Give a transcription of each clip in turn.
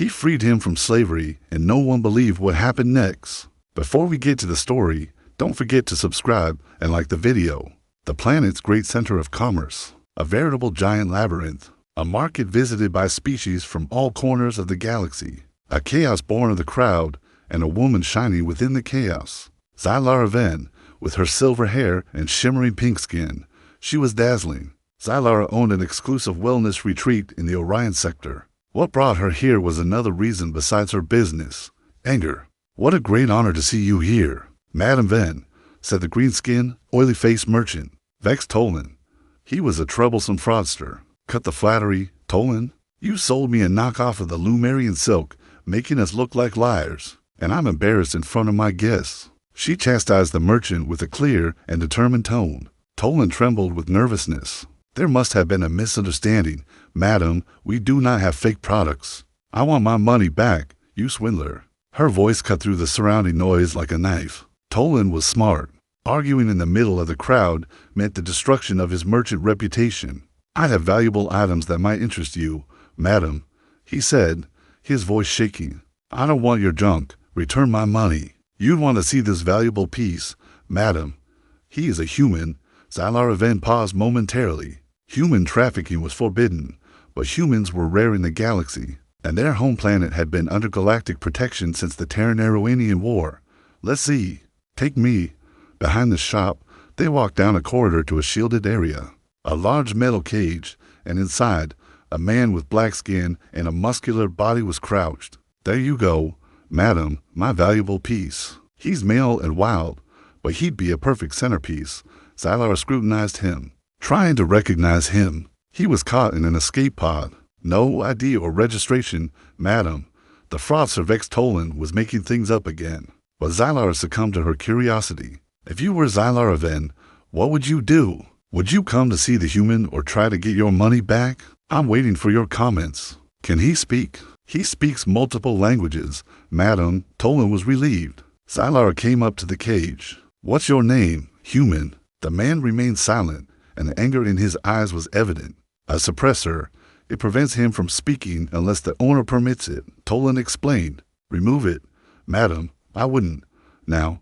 He freed him from slavery, and no one believed what happened next. Before we get to the story, don't forget to subscribe and like the video. The planet's great center of commerce, a veritable giant labyrinth, a market visited by species from all corners of the galaxy, a chaos born of the crowd, and a woman shining within the chaos. Zylara Venn, with her silver hair and shimmering pink skin, she was dazzling. Zylara owned an exclusive wellness retreat in the Orion sector. What brought her here was another reason besides her business: anger. "What a great honor to see you here, Madam Venn," said the green-skinned, oily-faced merchant. Vex Tolan. He was a troublesome fraudster. "Cut the flattery, Tolan. You sold me a knockoff of the Lumerian silk, making us look like liars, and I'm embarrassed in front of my guests." She chastised the merchant with a clear and determined tone. Tolan trembled with nervousness. "There must have been a misunderstanding. Madam, we do not have fake products. I want my money back, you swindler." Her voice cut through the surrounding noise like a knife. Tolan was smart. Arguing in the middle of the crowd meant the destruction of his merchant reputation. "I have valuable items that might interest you, madam," he said, his voice shaking. "I don't want your junk. Return my money. You'd want to see this valuable piece, madam." "He is a human." Zylara Venn paused momentarily. Human trafficking was forbidden, but humans were rare in the galaxy, and their home planet had been under galactic protection since the Terran-Arowanian War. "Let's see. Take me." Behind the shop, they walked down a corridor to a shielded area, a large metal cage, and inside, a man with black skin and a muscular body was crouched. "There you go, madam, my valuable piece. He's male and wild, but he'd be a perfect centerpiece." Zylara scrutinized him, trying to recognize him. He was caught in an escape pod. "No ID or registration, madam." The fraudster Vex Tolan was making things up again, but Zylara succumbed to her curiosity. "If you were Zylara Venn, what would you do? Would you come to see the human or try to get your money back? I'm waiting for your comments." "Can he speak?" "He speaks multiple languages, madam." Tolan was relieved. Zylara came up to the cage. "What's your name, human?" The man remained silent, and the anger in his eyes was evident. "A suppressor. It prevents him from speaking unless the owner permits it," Tolan explained. "Remove it." "Madam, I wouldn't." Now,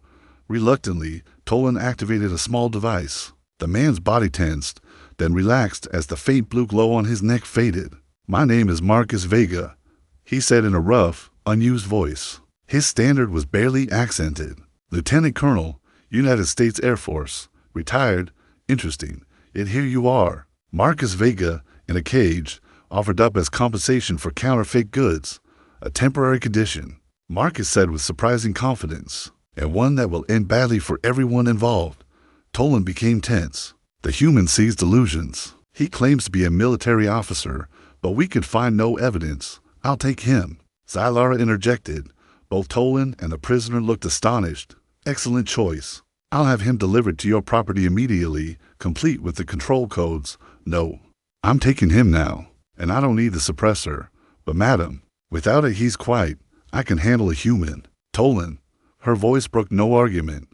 reluctantly, Tolan activated a small device. The man's body tensed, then relaxed as the faint blue glow on his neck faded. "My name is Marcus Vega," he said in a rough, unused voice. His standard was barely accented. "Lieutenant Colonel, United States Air Force. Retired. Interesting. Yet here you are." Marcus Vega, in a cage, offered up as compensation for counterfeit goods. "A temporary condition," Marcus said with surprising confidence, "and one that will end badly for everyone involved." Tolan became tense. "The human sees delusions. He claims to be a military officer, but we could find no evidence. I'll take him." Zylara interjected. Both Tolan and the prisoner looked astonished. "Excellent choice. I'll have him delivered to your property immediately, complete with the control codes." "No, I'm taking him now, and I don't need the suppressor. But madam, without it he's quiet. I can handle a human." "Tolan." Her voice broke no argument.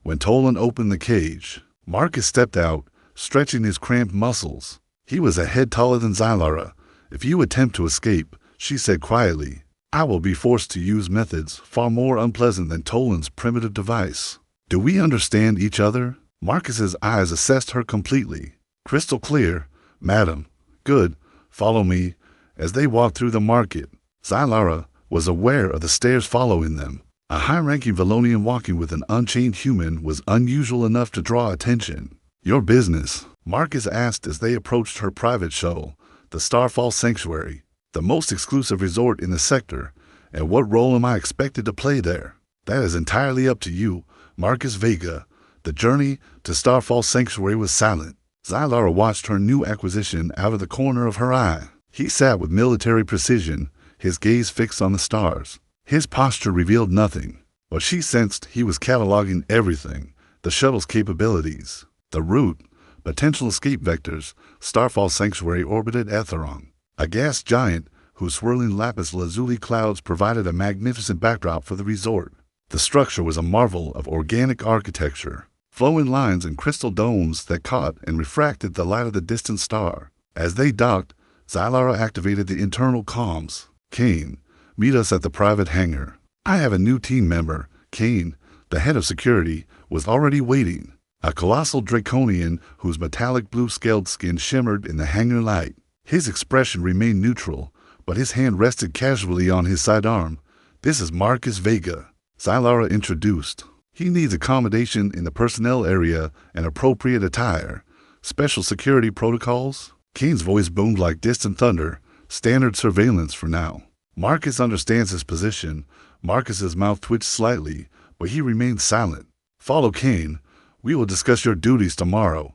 When Tolan opened the cage, Marcus stepped out, stretching his cramped muscles. He was a head taller than Zylara. "If you attempt to escape," she said quietly, "I will be forced to use methods far more unpleasant than Tolan's primitive device." "Do we understand each other?" Marcus's eyes assessed her completely. "Crystal clear, madam." "Good. Follow me." As they walked through the market, Zylara was aware of the stairs following them. A high-ranking Valonian walking with an unchained human was unusual enough to draw attention. "Your business?" Marcus asked as they approached her private show, the Starfall Sanctuary, the most exclusive resort in the sector. "And what role am I expected to play there?" "That is entirely up to you, Marcus Vega." The journey to Starfall Sanctuary was silent. Zylara watched her new acquisition out of the corner of her eye. He sat with military precision, his gaze fixed on the stars. His posture revealed nothing, but she sensed he was cataloging everything: the shuttle's capabilities, the route, potential escape vectors. Starfall Sanctuary orbited Atheron, a gas giant whose swirling lapis lazuli clouds provided a magnificent backdrop for the resort. The structure was a marvel of organic architecture, flowing lines and crystal domes that caught and refracted the light of the distant star. As they docked, Zylara activated the internal comms. "Kane, Meet us at the private hangar. I have a new team member. Kane, the head of security, was already waiting. A colossal draconian whose metallic blue-scaled skin shimmered in the hangar light. His expression remained neutral, but his hand rested casually on his sidearm. This is Marcus Vega, Zylara introduced. He needs accommodation in the personnel area and appropriate attire. Special security protocols? Kane's voice boomed like distant thunder. Standard surveillance for now. Marcus understands his position. Marcus's mouth twitched slightly, but he remained silent. Follow Kane. We will discuss your duties tomorrow.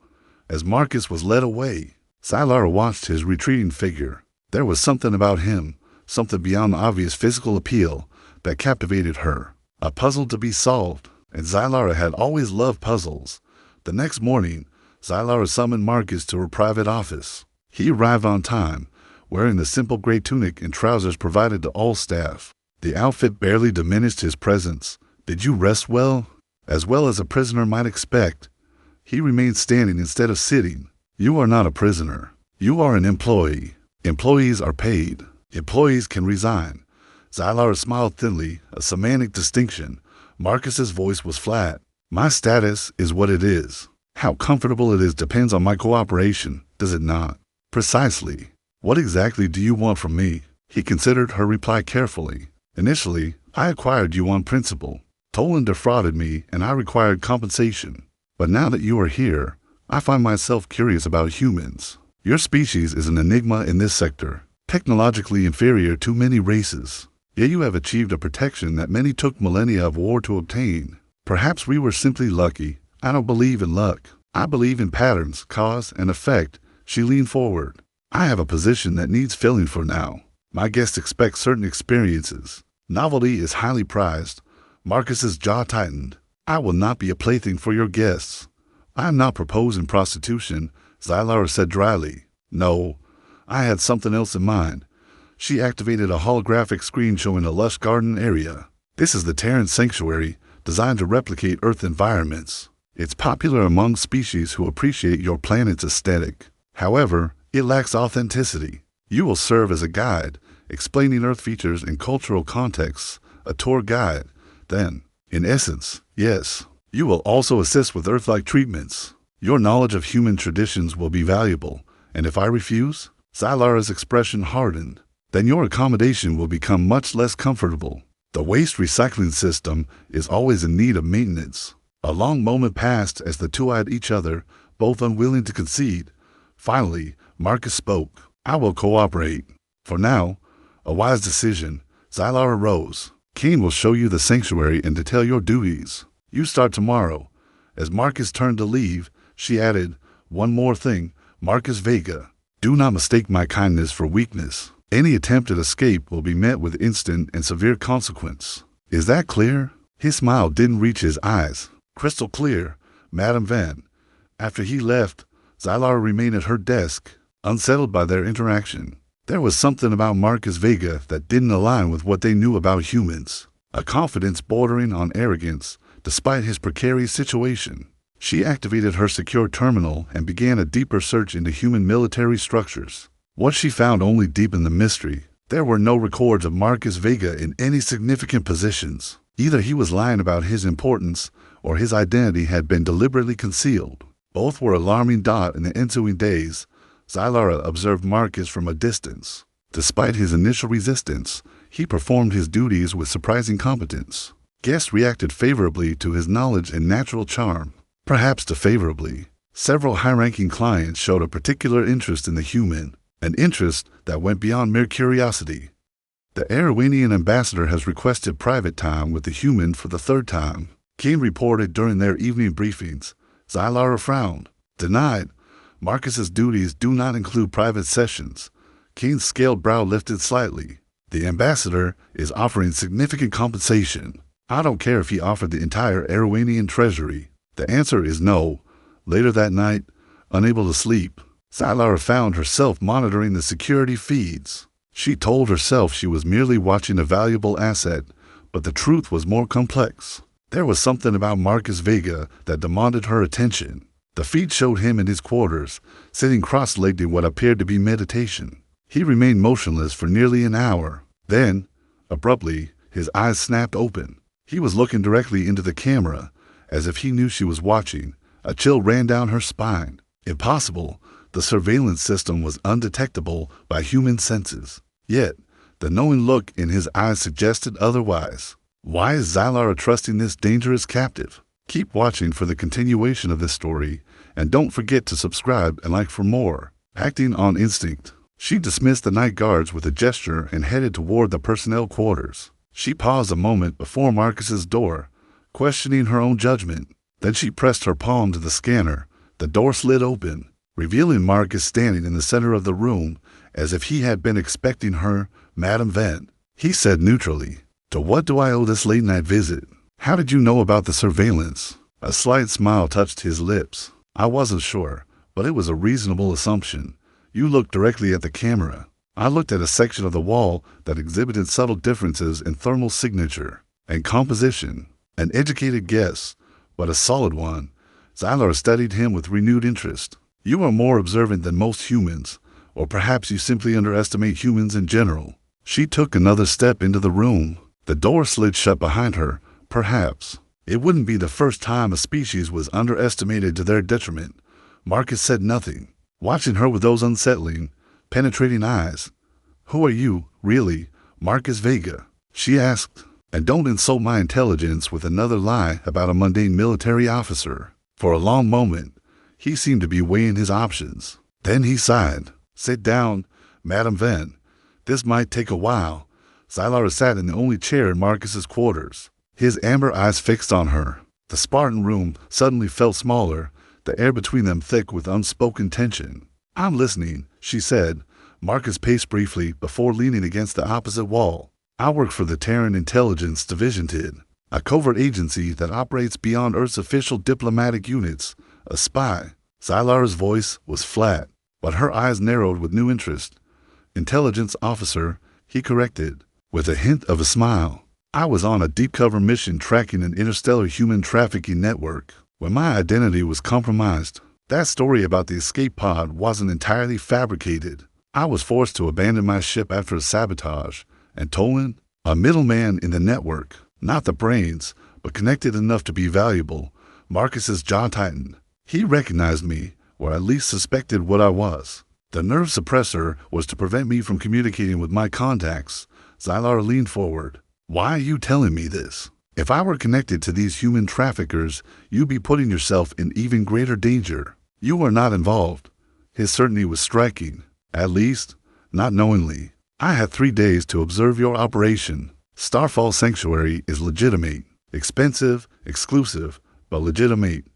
As Marcus was led away, Zylara watched his retreating figure. There was something about him, something beyond obvious physical appeal, that captivated her. A puzzle to be solved, and Zylara had always loved puzzles. The next morning, Zylara summoned Marcus to her private office. He arrived on time, wearing the simple gray tunic and trousers provided to all staff. The outfit barely diminished his presence. Did you rest well? As well as a prisoner might expect. He remained standing instead of sitting. You are not a prisoner. You are an employee. Employees are paid. Employees can resign. Zylara smiled thinly, a semantic distinction. Marcus's voice was flat. My status is what it is. How comfortable it is depends on my cooperation, does it not? Precisely. What exactly do you want from me? He considered her reply carefully. Initially, I acquired you on principle. Tolan defrauded me, and I required compensation. But now that you are here, I find myself curious about humans. Your species is an enigma in this sector, technologically inferior to many races. Yet you have achieved a protection that many took millennia of war to obtain. Perhaps we were simply lucky. I don't believe in luck. I believe in patterns, cause, and effect. She leaned forward. I have a position that needs filling for now. My guests expect certain experiences. Novelty is highly prized. Marcus's jaw tightened. I will not be a plaything for your guests. I am not proposing prostitution, Zylara said dryly. No, I had something else in mind. She activated a holographic screen showing a lush garden area. This is the Terran Sanctuary, designed to replicate Earth environments. It's popular among species who appreciate your planet's aesthetic. However, it lacks authenticity. You will serve as a guide, explaining Earth features in cultural contexts, a tour guide. Then, in essence, yes, you will also assist with Earth-like treatments. Your knowledge of human traditions will be valuable, and if I refuse, Zylara's expression hardened. Then your accommodation will become much less comfortable. The waste recycling system is always in need of maintenance. A long moment passed as the two eyed each other, both unwilling to concede. Finally, Marcus spoke. I will cooperate. For now, a wise decision. Zylara rose. Kane will show you the sanctuary and detail your duties. You start tomorrow. As Marcus turned to leave, she added, one more thing, Marcus Vega. Do not mistake my kindness for weakness. Any attempt at escape will be met with instant and severe consequence. Is that clear? His smile didn't reach his eyes. Crystal clear, Madame Venn. After he left, Zylara remained at her desk, unsettled by their interaction. There was something about Marcus Vega that didn't align with what they knew about humans. A confidence bordering on arrogance, despite his precarious situation. She activated her secure terminal and began a deeper search into human military structures. What she found only deepened the mystery. There were no records of Marcus Vega in any significant positions. Either he was lying about his importance, or his identity had been deliberately concealed. Both were alarming. In the ensuing days, Zylara observed Marcus from a distance. Despite his initial resistance, he performed his duties with surprising competence. Guests reacted favorably to his knowledge and natural charm. Perhaps too favorably. Several high-ranking clients showed a particular interest in the human, an interest that went beyond mere curiosity. The Arowanian ambassador has requested private time with the human for the third time, Kane reported during their evening briefings. Zylara frowned. Denied. Marcus's duties do not include private sessions. Kane's scaled brow lifted slightly. The ambassador is offering significant compensation. I don't care if he offered the entire Arowanian treasury. The answer is no. Later that night, unable to sleep, Zylara found herself monitoring the security feeds. She told herself she was merely watching a valuable asset, but the truth was more complex. There was something about Marcus Vega that demanded her attention. The feed showed him in his quarters, sitting cross-legged in what appeared to be meditation. He remained motionless for nearly an hour. Then, Abruptly, his eyes snapped open. He was looking directly into the camera, as if he knew she was watching. A chill ran down her spine. Impossible. The surveillance system was undetectable by human senses. Yet, the knowing look in his eyes suggested otherwise. Why is Zylara trusting this dangerous captive? Keep watching for the continuation of this story, and don't forget to subscribe and like for more. Acting on instinct, she dismissed the night guards with a gesture and headed toward the personnel quarters. She paused a moment before Marcus's door, questioning her own judgment. Then she pressed her palm to the scanner. The door slid open, revealing Marcus standing in the center of the room as if he had been expecting her, Madame Venn. He said neutrally, "To what do I owe this late-night visit? How did you know about the surveillance?" A slight smile touched his lips. "I wasn't sure, but it was a reasonable assumption. You looked directly at the camera. I looked at a section of the wall that exhibited subtle differences in thermal signature and composition. An educated guess, but a solid one." Zylara studied him with renewed interest. "You are more observant than most humans, or perhaps you simply underestimate humans in general." She took another step into the room. The door slid shut behind her. Perhaps. It wouldn't be the first time a species was underestimated to their detriment. Marcus said nothing, watching her with those unsettling, penetrating eyes. "Who are you, really, Marcus Vega?" she asked. "And don't insult my intelligence with another lie about a mundane military officer." For a long moment, he seemed to be weighing his options. Then he sighed. "Sit down, Madame Venn. This might take a while." Zylara sat in the only chair in Marcus's quarters, his amber eyes fixed on her. The Spartan room suddenly felt smaller, the air between them thick with unspoken tension. "I'm listening," she said. Marcus paced briefly before leaning against the opposite wall. "I work for the Terran Intelligence Division TID, a covert agency that operates beyond Earth's official diplomatic units. A spy." Zylara's voice was flat, but her eyes narrowed with new interest. "Intelligence officer," he corrected, with a hint of a smile. "I was on a deep cover mission tracking an interstellar human trafficking network when my identity was compromised. That story about the escape pod wasn't entirely fabricated. I was forced to abandon my ship after a sabotage, and Tolan, a middleman in the network, not the brains, but connected enough to be valuable." Marcus's jaw tightened. He recognized me, or at least suspected what I was. "The nerve suppressor was to prevent me from communicating with my contacts." Zylara leaned forward. "Why are you telling me this? If I were connected to these human traffickers, you'd be putting yourself in even greater danger. You are not involved." His certainty was striking. "At least, not knowingly. I had 3 days to observe your operation. Starfall Sanctuary is legitimate. Expensive, exclusive, but legitimate.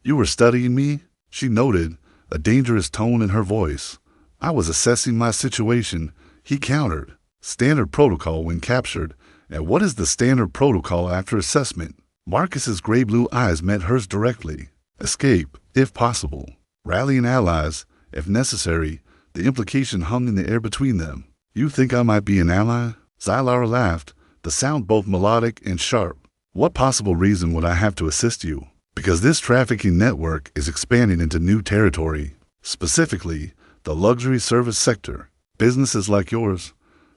You were studying me?" she noted, a dangerous tone in her voice. "I was assessing my situation," he countered. "Standard protocol when captured. And what is the standard protocol after assessment?" Marcus's gray-blue eyes met hers directly. "Escape, if possible. Rallying allies, if necessary." The implication hung in the air between them. "You think I might be an ally?" Zylara laughed, the sound both melodic and sharp. "What possible reason would I have to assist you?" "Because this trafficking network is expanding into new territory, specifically the luxury service sector. Businesses like yours."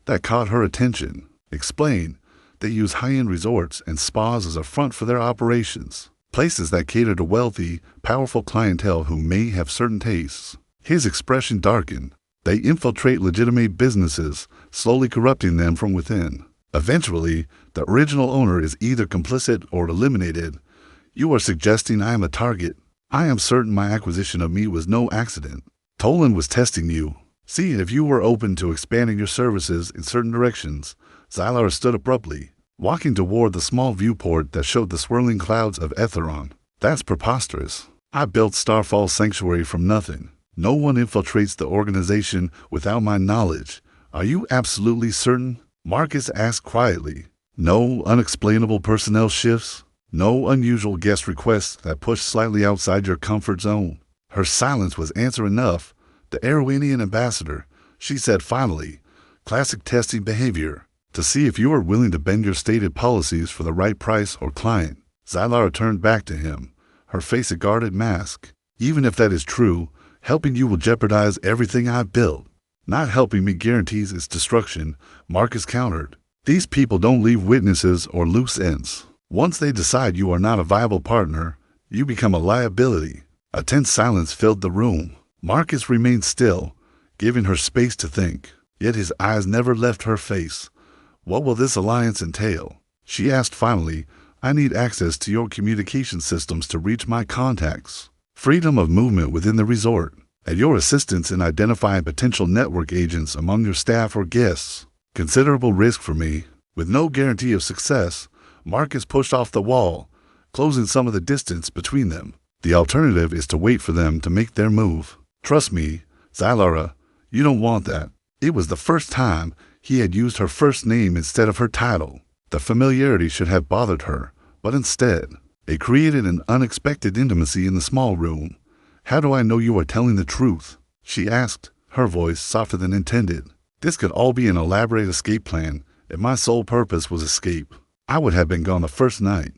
That caught her attention. "Explain." "They use high-end resorts and spas as a front for their operations. Places that cater to wealthy, powerful clientele who may have certain tastes." His expression darkened. "They infiltrate legitimate businesses, slowly corrupting them from within. Eventually, the original owner is either complicit or eliminated." "You are suggesting I am a target?" "I am certain my acquisition of me was no accident. Tolan was testing you, seeing if you were open to expanding your services in certain directions." Zylara stood abruptly, walking toward the small viewport that showed the swirling clouds of Etheron. "That's preposterous. I built Starfall Sanctuary from nothing. No one infiltrates the organization without my knowledge." "Are you absolutely certain?" Marcus asked quietly. "No unexplainable personnel shifts? No unusual guest requests that push slightly outside your comfort zone?" Her silence was answer enough. "The Arowanian ambassador," she said finally. "Classic testing behavior, to see if you are willing to bend your stated policies for the right price or client." Zylara turned back to him, her face a guarded mask. "Even if that is true, helping you will jeopardize everything I've built." "Not helping me guarantees its destruction," Marcus countered. These people don't leave witnesses or loose ends. Once they decide you are not a viable partner, you become a liability. A tense silence filled the room. Marcus remained still, giving her space to think. Yet his eyes never left her face. What will this alliance entail? She asked finally. I need access to your communication systems to reach my contacts. Freedom of movement within the resort, and your assistance in identifying potential network agents among your staff or guests. Considerable risk for me. With no guarantee of success, Marcus pushed off the wall, closing some of the distance between them. The alternative is to wait for them to make their move. Trust me, Zylara, you don't want that. It was the first time he had used her first name instead of her title. The familiarity should have bothered her, but instead, it created an unexpected intimacy in the small room. How do I know you are telling the truth? She asked, her voice softer than intended. This could all be an elaborate escape plan. If my sole purpose was escape, I would have been gone the first night.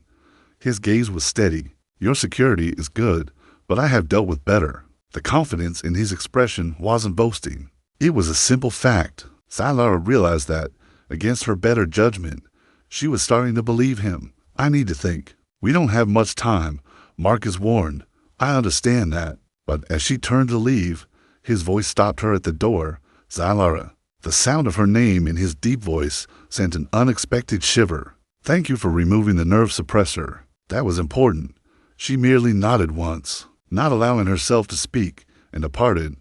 His gaze was steady. Your security is good, but I have dealt with better. The confidence in his expression wasn't boasting. It was a simple fact. Zylara realized that, against her better judgment, she was starting to believe him. I need to think. We don't have much time, Marcus warned. I understand that. But as she turned to leave, his voice stopped her at the door. Zylara. The sound of her name in his deep voice sent an unexpected shiver. Thank you for removing the nerve suppressor. That was important. She merely nodded once, not allowing herself to speak, and departed.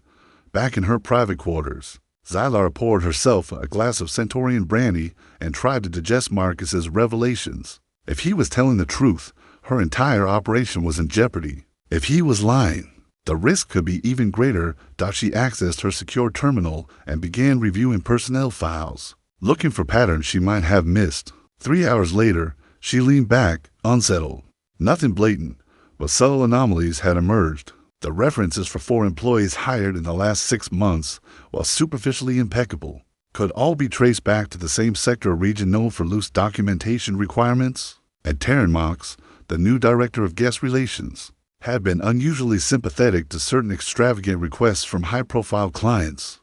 Back in her private quarters, Zylara poured herself a glass of Centaurian brandy and tried to digest Marcus's revelations. If he was telling the truth, her entire operation was in jeopardy. If he was lying, the risk could be even greater. She accessed her secure terminal and began reviewing personnel files, looking for patterns she might have missed. 3 hours later, she leaned back, unsettled. Nothing blatant, but subtle anomalies had emerged. The references for 4 employees hired in the last 6 months, while superficially impeccable, could all be traced back to the same sector or region known for loose documentation requirements. And Terranmox, the new director of guest relations, had been unusually sympathetic to certain extravagant requests from high-profile clients.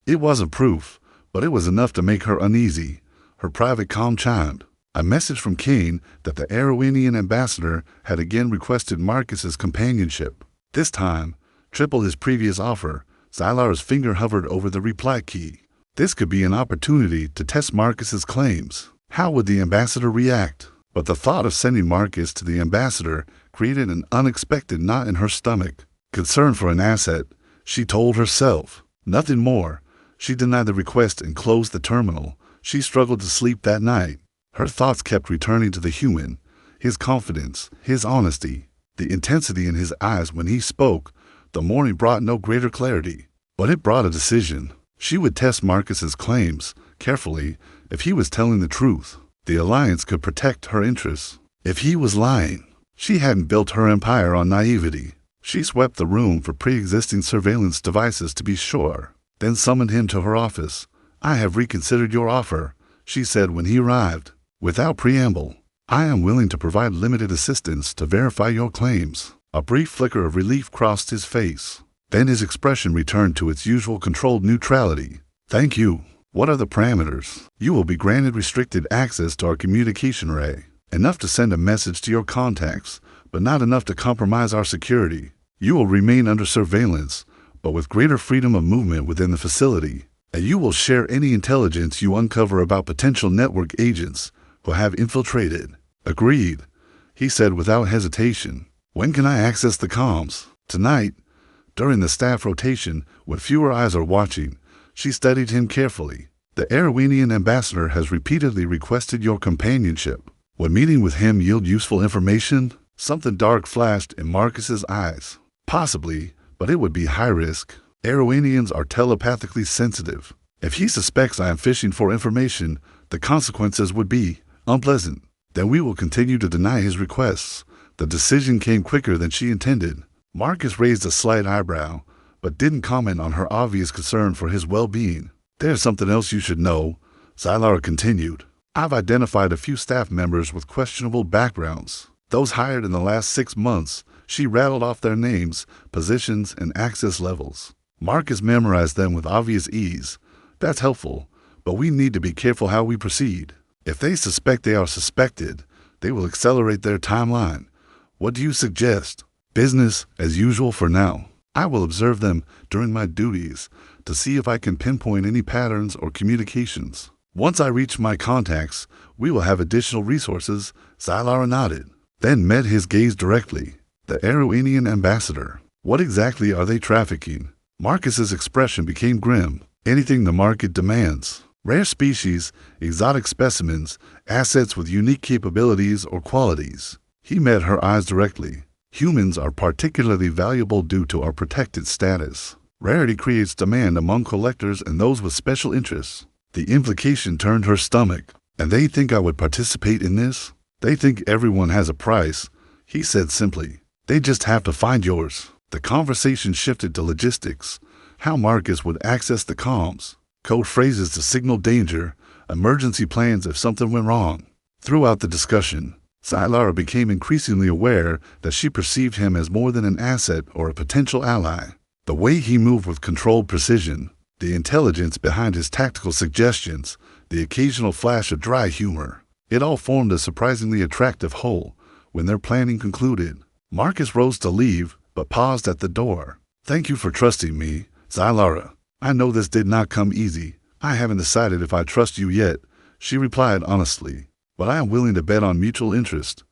It wasn't proof, but it was enough to make her uneasy. Her private comm chimed. A message from Kane that the Arowinian ambassador had again requested Marcus's companionship. This time, triple his previous offer. Zylara's finger hovered over the reply key. This could be an opportunity to test Marcus's claims. How would the ambassador react? But the thought of sending Marcus to the ambassador created an unexpected knot in her stomach. Concerned for an asset, she told herself. Nothing more. She denied the request and closed the terminal. She struggled to sleep that night. Her thoughts kept returning to the human, his confidence, his honesty, the intensity in his eyes when he spoke. The morning brought no greater clarity, but it brought a decision. She would test Marcus's claims carefully. If he was telling the truth, the alliance could protect her interests. If he was lying, she hadn't built her empire on naivety. She swept the room for pre-existing surveillance devices to be sure, then summoned him to her office. I have reconsidered your offer, she said when he arrived. Without preamble, I am willing to provide limited assistance to verify your claims. A brief flicker of relief crossed his face. Then his expression returned to its usual controlled neutrality. Thank you. What are the parameters? You will be granted restricted access to our communication array. Enough to send a message to your contacts, but not enough to compromise our security. You will remain under surveillance, but with greater freedom of movement within the facility. And you will share any intelligence you uncover about potential network agents who have infiltrated. Agreed, he said without hesitation. When can I access the comms? Tonight. During the staff rotation, when fewer eyes are watching, she studied him carefully. The Arowinian ambassador has repeatedly requested your companionship. Would meeting with him yield useful information? Something dark flashed in Marcus's eyes. Possibly, but it would be high risk. Arowinians are telepathically sensitive. If he suspects I am fishing for information, the consequences would be unpleasant. Then we will continue to deny his requests. The decision came quicker than she intended. Marcus raised a slight eyebrow, but didn't comment on her obvious concern for his well-being. There's something else you should know, Zylara continued. I've identified a few staff members with questionable backgrounds. Those hired in the last 6 months. She rattled off their names, positions, and access levels. Marcus memorized them with obvious ease. That's helpful, but we need to be careful how we proceed. If they suspect they are suspected, they will accelerate their timeline. What do you suggest? Business as usual for now. I will observe them during my duties to see if I can pinpoint any patterns or communications. Once I reach my contacts, we will have additional resources. Zylara nodded, then met his gaze directly. The Aeroanian ambassador. What exactly are they trafficking? Marcus's expression became grim. Anything the market demands. Rare species, exotic specimens, assets with unique capabilities or qualities. He met her eyes directly. Humans are particularly valuable due to our protected status. Rarity creates demand among collectors and those with special interests. The implication turned her stomach. And they think I would participate in this? They think everyone has a price, he said simply. They just have to find yours. The conversation shifted to logistics. How Marcus would access the comms. Code phrases to signal danger, emergency plans if something went wrong. Throughout the discussion, Zylara became increasingly aware that she perceived him as more than an asset or a potential ally. The way he moved with controlled precision, the intelligence behind his tactical suggestions, the occasional flash of dry humor, it all formed a surprisingly attractive whole. When their planning concluded, Marcus rose to leave, but paused at the door. Thank you for trusting me, Zylara. I know this did not come easy. I haven't decided if I trust you yet, she replied honestly, but I am willing to bet on mutual interest.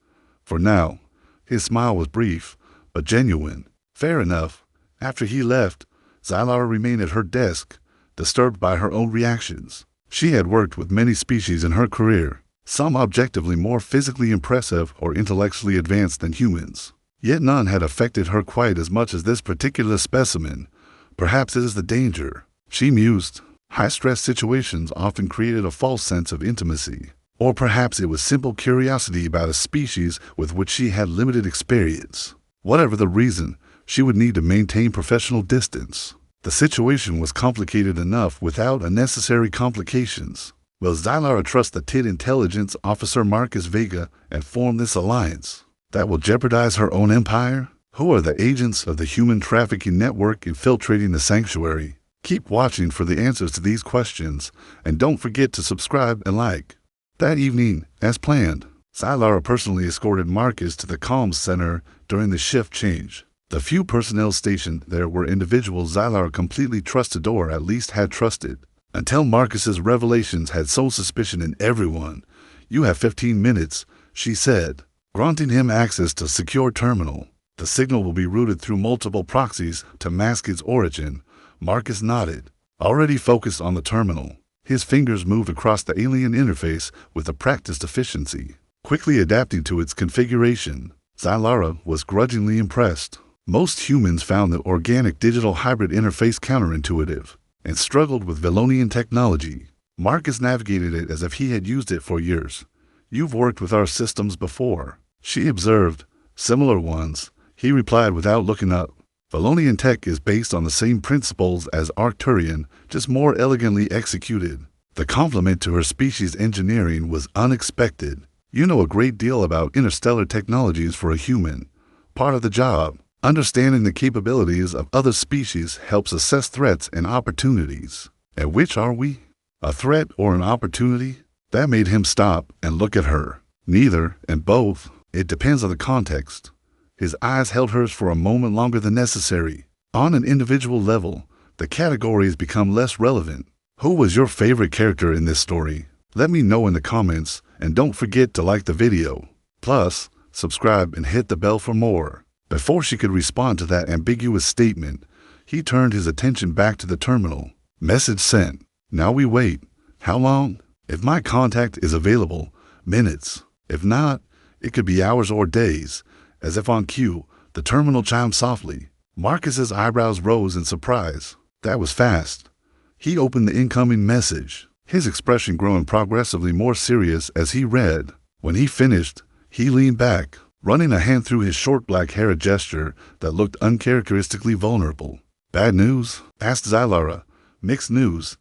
For now. His smile was brief, but genuine. Fair enough. After he left, Zylara remained at her desk, disturbed by her own reactions. She had worked with many species in her career, some objectively more physically impressive or intellectually advanced than humans. Yet none had affected her quite as much as this particular specimen. Perhaps it is the danger, she mused. High-stress situations often created a false sense of intimacy. Or perhaps it was simple curiosity about a species with which she had limited experience. Whatever the reason, she would need to maintain professional distance. The situation was complicated enough without unnecessary complications. Will Zylara trust the TID intelligence officer Marcus Vega and form this alliance that will jeopardize her own empire? Who are the agents of the human trafficking network infiltrating the sanctuary? Keep watching for the answers to these questions, and don't forget to subscribe and like. That evening, as planned, Zylara personally escorted Marcus to the comms center during the shift change. The few personnel stationed there were individuals Zylara completely trusted or at least had trusted, until Marcus's revelations had sown suspicion in everyone. You have 15 minutes, she said, granting him access to secure terminal. The signal will be routed through multiple proxies to mask its origin. Marcus nodded, already focused on the terminal. His fingers moved across the alien interface with a practiced efficiency, quickly adapting to its configuration. Zylara was grudgingly impressed. Most humans found the organic digital hybrid interface counterintuitive and struggled with Vellonian technology. Marcus navigated it as if he had used it for years. You've worked with our systems before, she observed. Similar ones, he replied without looking up. Vellonian tech is based on the same principles as Arcturian, just more elegantly executed. The compliment to her species' engineering was unexpected. You know a great deal about interstellar technologies for a human. Part of the job, understanding the capabilities of other species helps assess threats and opportunities. And which are we? A threat or an opportunity? That made him stop and look at her. Neither, and both. It depends on the context. His eyes held hers for a moment longer than necessary. On an individual level, the categories become less relevant. Who was your favorite character in this story? Let me know in the comments, and don't forget to like the video. Plus, subscribe and hit the bell for more. Before she could respond to that ambiguous statement, he turned his attention back to the terminal. Message sent. Now we wait. How long? If my contact is available, minutes. If not, it could be hours or days. As if on cue, the terminal chimed softly. Marcus's eyebrows rose in surprise. That was fast. He opened the incoming message, his expression growing progressively more serious as he read. When he finished, he leaned back, running a hand through his short black hair, a gesture that looked uncharacteristically vulnerable. Bad news? Asked Zylara. Mixed news.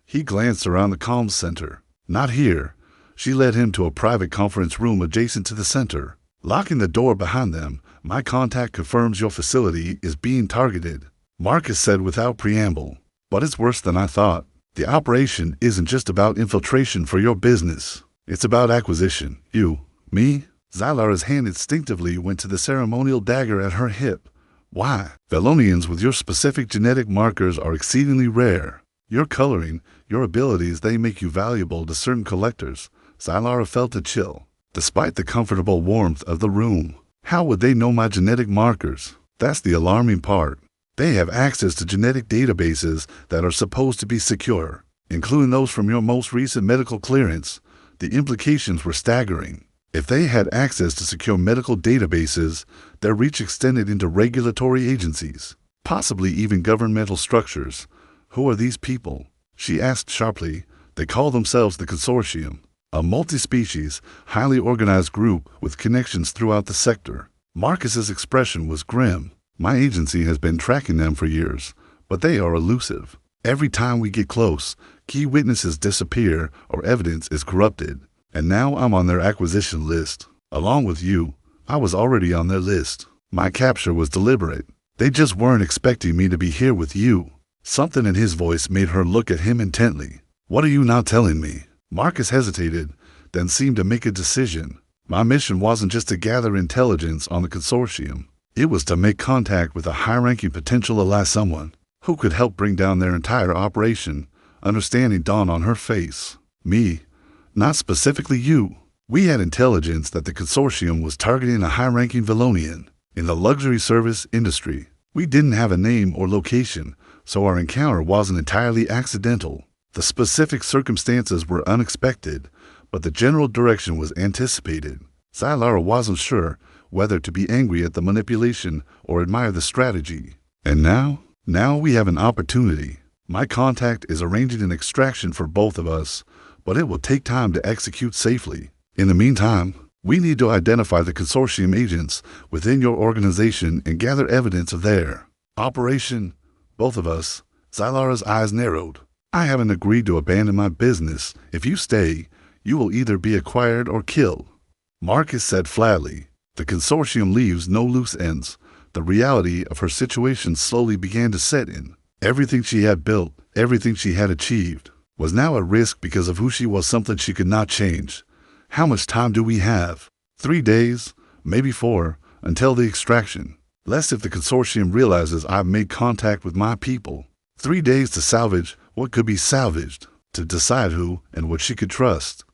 He glanced around the comms center. Not here. She led him to a private conference room adjacent to the center. Locking the door behind them, my contact confirms your facility is being targeted, Marcus said without preamble. But it's worse than I thought. The operation isn't just about infiltration for your business. It's about acquisition. You, me? Zylara's hand instinctively went to the ceremonial dagger at her hip. Why? Velonians with your specific genetic markers are exceedingly rare. Your coloring, your abilities, they make you valuable to certain collectors. Zylara felt a chill, despite the comfortable warmth of the room. How would they know my genetic markers? That's the alarming part. They have access to genetic databases that are supposed to be secure, including those from your most recent medical clearance. The implications were staggering. If they had access to secure medical databases, their reach extended into regulatory agencies, possibly even governmental structures. Who are these people? She asked sharply. They call themselves the Consortium, a multi-species, highly organized group with connections throughout the sector. Marcus's expression was grim. My agency has been tracking them for years, but they are elusive. Every time we get close, key witnesses disappear or evidence is corrupted. And now I'm on their acquisition list. Along with you, I was already on their list. My capture was deliberate. They just weren't expecting me to be here with you. Something in his voice made her look at him intently. What are you now telling me? Marcus hesitated, then seemed to make a decision. My mission wasn't just to gather intelligence on the Consortium. It was to make contact with a high-ranking potential ally, someone who could help bring down their entire operation. Understanding dawned on her face. Me, not specifically you. We had intelligence that the Consortium was targeting a high-ranking Velonian in the luxury service industry. We didn't have a name or location, so our encounter wasn't entirely accidental. The specific circumstances were unexpected, but the general direction was anticipated. Zylara wasn't sure whether to be angry at the manipulation or admire the strategy. And now we have an opportunity. My contact is arranging an extraction for both of us, but it will take time to execute safely. In the meantime, we need to identify the Consortium agents within your organization and gather evidence of their operation. Both of us. Zylara's eyes narrowed. I haven't agreed to abandon my business. If you stay, you will either be acquired or killed. Marcus said flatly. The Consortium leaves no loose ends. The reality of her situation slowly began to set in. Everything she had built, everything she had achieved, was now at risk because of who she was, something she could not change. How much time do we have? 3 days, maybe 4, until the extraction. Less if the Consortium realizes I've made contact with my people. 3 days to salvage what could be salvaged, to decide who and what she could trust.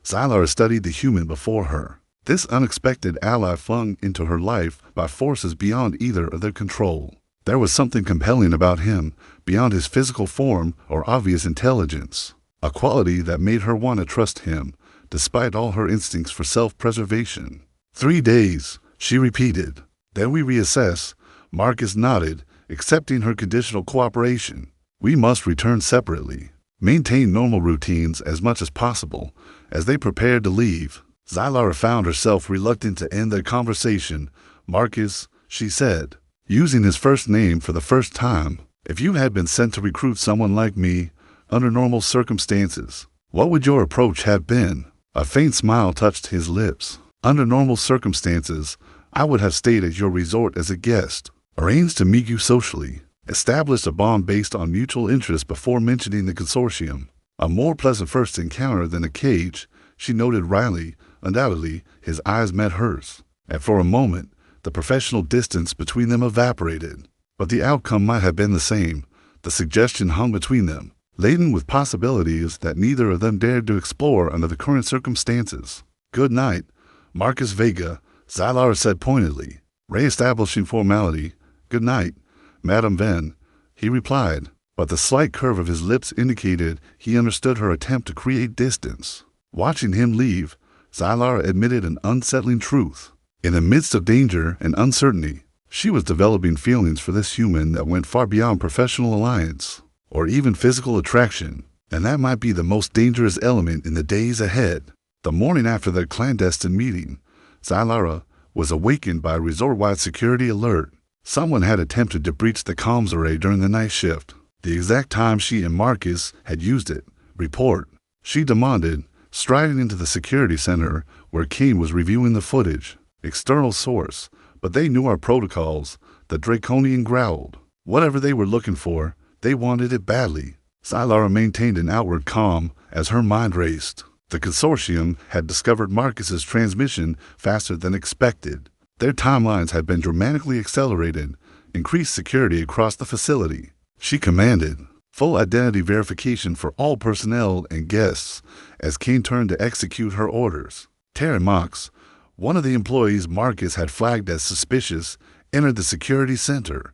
Zylara studied the human before her. This unexpected ally flung into her life by forces beyond either of their control. There was something compelling about him, beyond his physical form or obvious intelligence, a quality that made her want to trust him, despite all her instincts for self-preservation. 3 days, she repeated. Then we reassess. Marcus nodded, accepting her conditional cooperation. We must return separately. Maintain normal routines as much as possible. As they prepared to leave, Zylara found herself reluctant to end their conversation. Marcus, she said, using his first name for the first time, if you had been sent to recruit someone like me, under normal circumstances, what would your approach have been? A faint smile touched his lips. Under normal circumstances, I would have stayed at your resort as a guest, arranged to meet you socially, established a bond based on mutual interest before mentioning the Consortium. A more pleasant first encounter than a cage, she noted wryly. Undoubtedly, his eyes met hers, and for a moment, the professional distance between them evaporated. But the outcome might have been the same. The suggestion hung between them, laden with possibilities that neither of them dared to explore under the current circumstances. Good night, Marcus Vega, Zylara said pointedly, re-establishing formality. Good night, Madame Venn, he replied, but the slight curve of his lips indicated he understood her attempt to create distance. Watching him leave, Zylara admitted an unsettling truth. In the midst of danger and uncertainty, she was developing feelings for this human that went far beyond professional alliance, or even physical attraction, and that might be the most dangerous element in the days ahead. The morning after their clandestine meeting, Zylara was awakened by a resort-wide security alert. Someone had attempted to breach the comms array during the night shift, the exact time she and Marcus had used it. Report, she demanded, striding into the security center where Kane was reviewing the footage. External source, but they knew our protocols, the Draconian growled. Whatever they were looking for, they wanted it badly. Zylara maintained an outward calm as her mind raced. The consortium had discovered Marcus's transmission faster than expected. Their timelines had been dramatically accelerated, increased security across the facility. She commanded full identity verification for all personnel and guests as Kane turned to execute her orders. Taryn Mox, one of the employees Marcus had flagged as suspicious, entered the security center.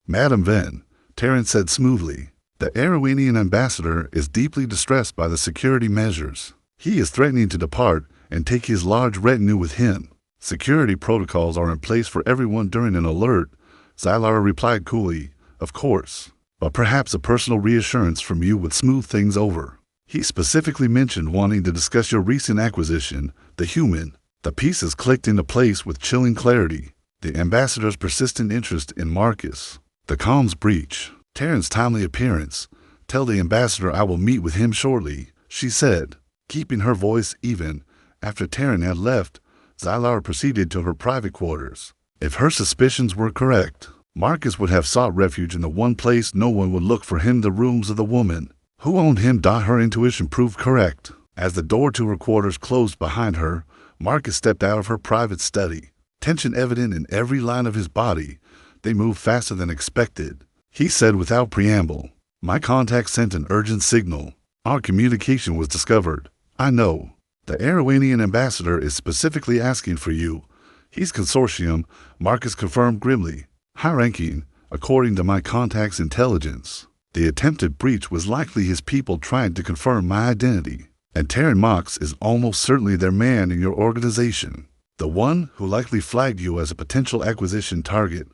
Madam Venn, Taryn said smoothly, the Arowanian ambassador is deeply distressed by the security measures. He is threatening to depart and take his large retinue with him. Security protocols are in place for everyone during an alert, Zylara replied coolly. Of course, but perhaps a personal reassurance from you would smooth things over. He specifically mentioned wanting to discuss your recent acquisition, the human. The pieces clicked into place with chilling clarity. The ambassador's persistent interest in Marcus. The comms breach. Taryn's timely appearance. Tell the ambassador I will meet with him shortly, she said, keeping her voice even. After Taryn had left, Zylara proceeded to her private quarters. If her suspicions were correct, Marcus would have sought refuge in the one place no one would look for him, the rooms of the woman who owned him. Her intuition proved correct. As the door to her quarters closed behind her, Marcus stepped out of her private study, tension evident in every line of his body. They moved faster than expected. He said without preamble, my contact sent an urgent signal. Our communication was discovered. I know. The Arowanian ambassador is specifically asking for you. He's consortium, Marcus confirmed grimly. High-ranking, according to my contact's intelligence. The attempted breach was likely his people trying to confirm my identity. And Taryn Mox is almost certainly their man in your organization. The one who likely flagged you as a potential acquisition target.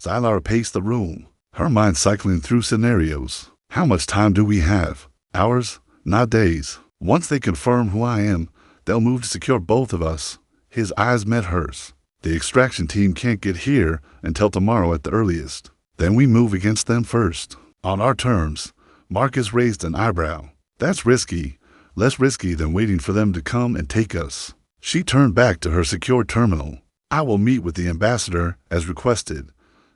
Zylara paced the room, her mind cycling through scenarios. How much time do we have? Hours, not days. Once they confirm who I am, they'll move to secure both of us. His eyes met hers. The extraction team can't get here until tomorrow at the earliest. Then we move against them first. On our terms. Marcus raised an eyebrow. That's risky. Less risky than waiting for them to come and take us. She turned back to her secure terminal. I will meet with the ambassador as requested.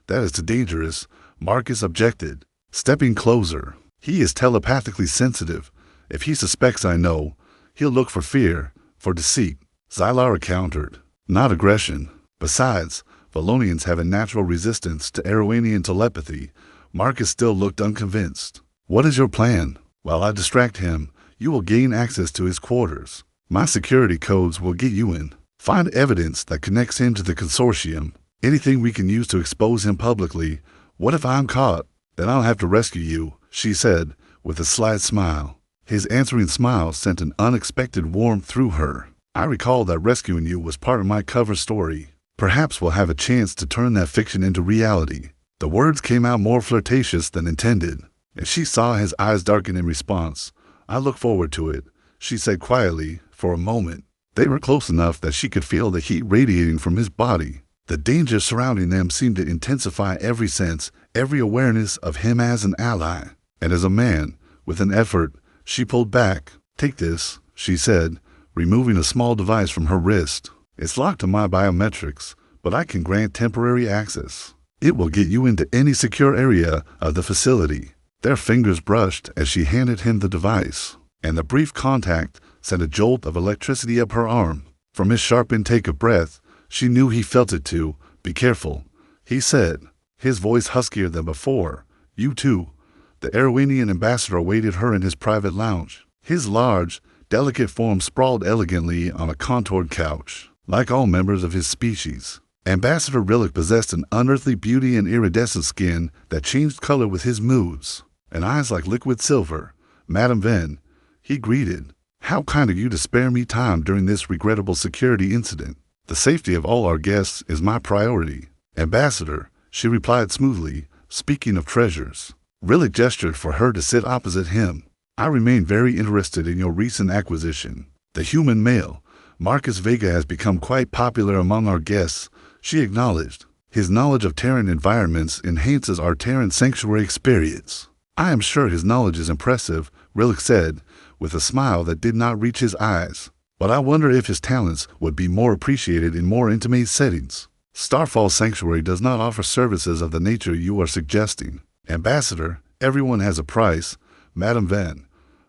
That is too dangerous, Marcus objected, stepping closer. He is telepathically sensitive. If he suspects I know, he'll look for fear, for deceit. Zylara countered. Not aggression. Besides, Valonians have a natural resistance to Arowanian telepathy. Marcus still looked unconvinced. What is your plan? While I distract him, you will gain access to his quarters. My security codes will get you in. Find evidence that connects him to the consortium. Anything we can use to expose him publicly. What if I'm caught? Then I'll have to rescue you, she said, with a slight smile. His answering smile sent an unexpected warmth through her. I recall that rescuing you was part of my cover story. Perhaps we'll have a chance to turn that fiction into reality. The words came out more flirtatious than intended, and she saw his eyes darken in response. I look forward to it, she said quietly. For a moment, they were close enough that she could feel the heat radiating from his body. The danger surrounding them seemed to intensify every sense, every awareness of him as an ally. And as a man, with an effort, she pulled back. Take this, she said, removing a small device from her wrist. It's locked to my biometrics, but I can grant temporary access. It will get you into any secure area of the facility. Their fingers brushed as she handed him the device, and the brief contact sent a jolt of electricity up her arm. From his sharp intake of breath, she knew he felt it too. Be careful, he said, his voice huskier than before. You too. The Arowanian ambassador awaited her in his private lounge. His large, delicate form sprawled elegantly on a contoured couch. Like all members of his species, Ambassador Rillick possessed an unearthly beauty and iridescent skin that changed color with his moods, and eyes like liquid silver. Madam Venn, he greeted. How kind of you to spare me time during this regrettable security incident. The safety of all our guests is my priority. Ambassador, she replied smoothly, speaking of treasures. Rillick gestured for her to sit opposite him. I remain very interested in your recent acquisition. The human male, Marcus Vega, has become quite popular among our guests, she acknowledged. His knowledge of Terran environments enhances our Terran sanctuary experience. I am sure his knowledge is impressive, Rillick said, with a smile that did not reach his eyes. But I wonder if his talents would be more appreciated in more intimate settings. Starfall Sanctuary does not offer services of the nature you are suggesting. Ambassador, everyone has a price. Madam Venn.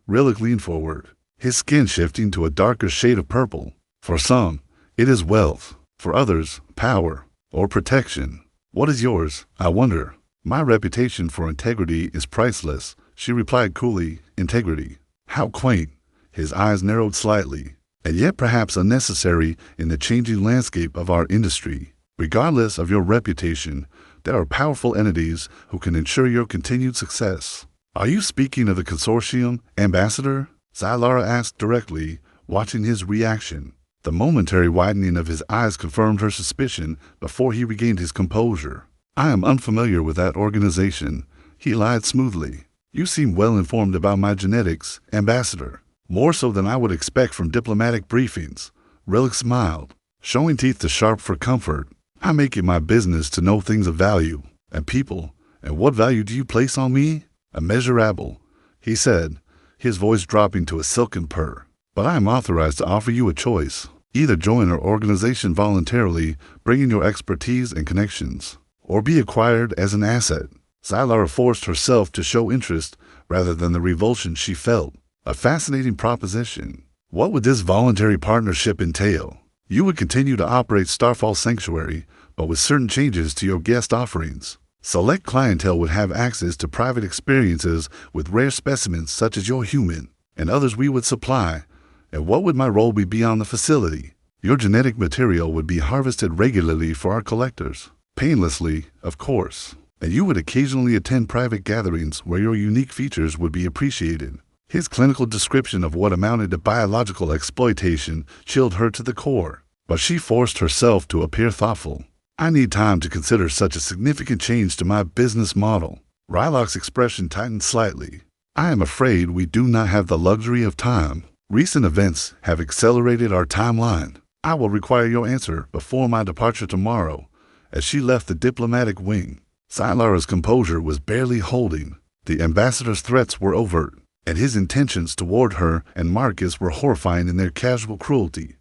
Rillick leaned forward. his skin shifting to a darker shade of purple. For some, it is wealth. For others, power or protection. What is yours, I wonder? My reputation for integrity is priceless, she replied coolly. Integrity. How quaint. His eyes narrowed slightly, and yet perhaps unnecessary in the changing landscape of our industry. Regardless of your reputation, there are powerful entities who can ensure your continued success. Are you speaking of the consortium, Ambassador? Zylara asked directly, watching his reaction. The momentary widening of his eyes confirmed her suspicion before he regained his composure. I am unfamiliar with that organization, he lied smoothly. You seem well informed about my genetics, Ambassador. More so than I would expect from diplomatic briefings. Relic smiled, showing teeth to sharp for comfort. I make it my business to know things of value, and people, and what value do you place on me? Immeasurable, he said, his voice dropping to a silken purr. But I am authorized to offer you a choice. Either join our organization voluntarily, bringing your expertise and connections, or be acquired as an asset. Zylara forced herself to show interest rather than the revulsion she felt. A fascinating proposition. What would this voluntary partnership entail? You would continue to operate Starfall Sanctuary, but with certain changes to your guest offerings. Select clientele would have access to private experiences with rare specimens such as your human, and others we would supply. And what would my role be beyond the facility? Your genetic material would be harvested regularly for our collectors. Painlessly, of course. And you would occasionally attend private gatherings where your unique features would be appreciated. His clinical description of what amounted to biological exploitation chilled her to the core, but she forced herself to appear thoughtful. I need time to consider such a significant change to my business model. Rylock's expression tightened slightly. I am afraid we do not have the luxury of time. Recent events have accelerated our timeline. I will require your answer before my departure tomorrow. As she left the diplomatic wing, Zylara's composure was barely holding. The ambassador's threats were overt, and his intentions toward her and Marcus were horrifying in their casual cruelty.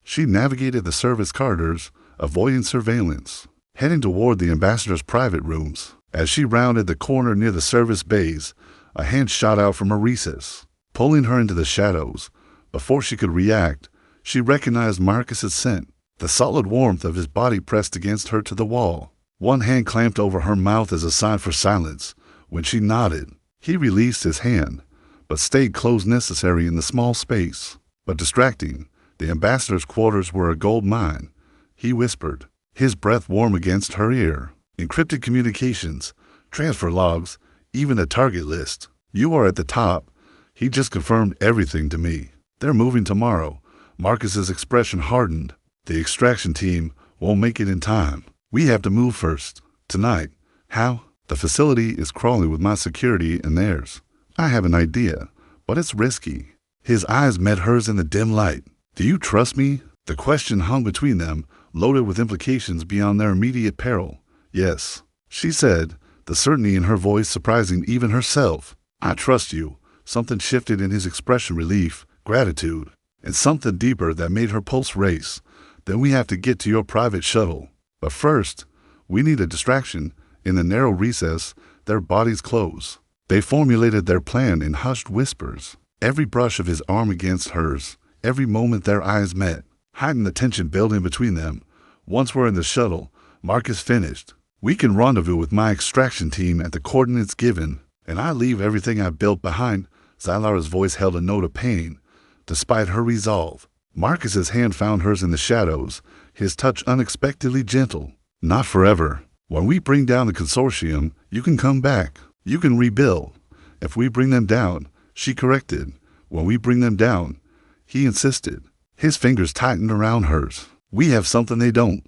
She navigated the service corridors, avoiding surveillance, heading toward the ambassador's private rooms. As she rounded the corner near the service bays, a hand shot out from a recess, pulling her into the shadows. Before she could react, she recognized Marcus's scent, the solid warmth of his body pressed against her to the wall. One hand clamped over her mouth as a sign for silence. When she nodded, he released his hand, but stayed close necessary in the small space. But distracting, the ambassador's quarters were a gold mine. He whispered, his breath warm against her ear. Encrypted communications, transfer logs, even a target list. You are at the top. He just confirmed everything to me. They're moving tomorrow. Marcus's expression hardened. The extraction team won't make it in time. We have to move first. Tonight. How? The facility is crawling with my security and theirs. I have an idea, but it's risky. His eyes met hers in the dim light. Do you trust me? The question hung between them, loaded with implications beyond their immediate peril. Yes, she said, the certainty in her voice surprising even herself. I trust you. Something shifted in his expression, relief, gratitude, and something deeper that made her pulse race. Then we have to get to your private shuttle. But first, we need a distraction. In the narrow recess, their bodies close. They formulated their plan in hushed whispers. Every brush of his arm against hers, every moment their eyes met, heightened the tension building between them. Once we're in the shuttle, Marcus finished. We can rendezvous with my extraction team at the coordinates given, and I leave everything I built behind. Zylara's voice held a note of pain, despite her resolve. Marcus's hand found hers in the shadows, his touch unexpectedly gentle. Not forever. When we bring down the consortium, you can come back. You can rebuild. If we bring them down, she corrected. When we bring them down, he insisted. His fingers tightened around hers. We have something they don't.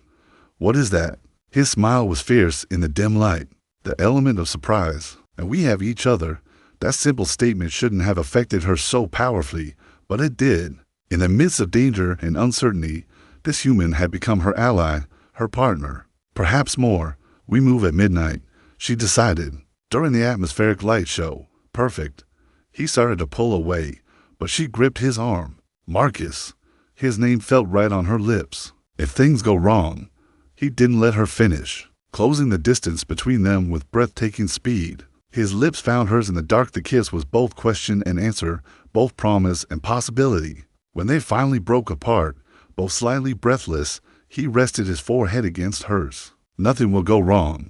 What is that? His smile was fierce in the dim light, the element of surprise. And we have each other. That simple statement shouldn't have affected her so powerfully, but it did. In the midst of danger and uncertainty, this human had become her ally, her partner. Perhaps more. We move at midnight, she decided. During the atmospheric light show. Perfect. He started to pull away, but she gripped his arm. Marcus. His name felt right on her lips. If things go wrong. He didn't let her finish, closing the distance between them with breathtaking speed. His lips found hers in the dark. The kiss was both question and answer, both promise and possibility. When they finally broke apart, both slightly breathless, he rested his forehead against hers. "Nothing will go wrong,"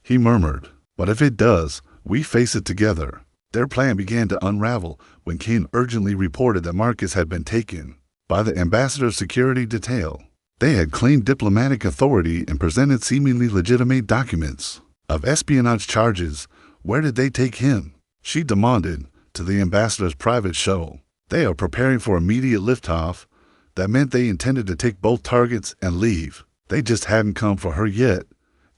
he murmured. "But if it does, we face it together." Their plan began to unravel when Kane urgently reported that Marcus had been taken by the ambassador's security detail. They had claimed diplomatic authority and presented seemingly legitimate documents of espionage charges. Where did they take him? She demanded. To the ambassador's private shuttle. They are preparing for immediate liftoff. That meant they intended to take both targets and leave. They just hadn't come for her yet.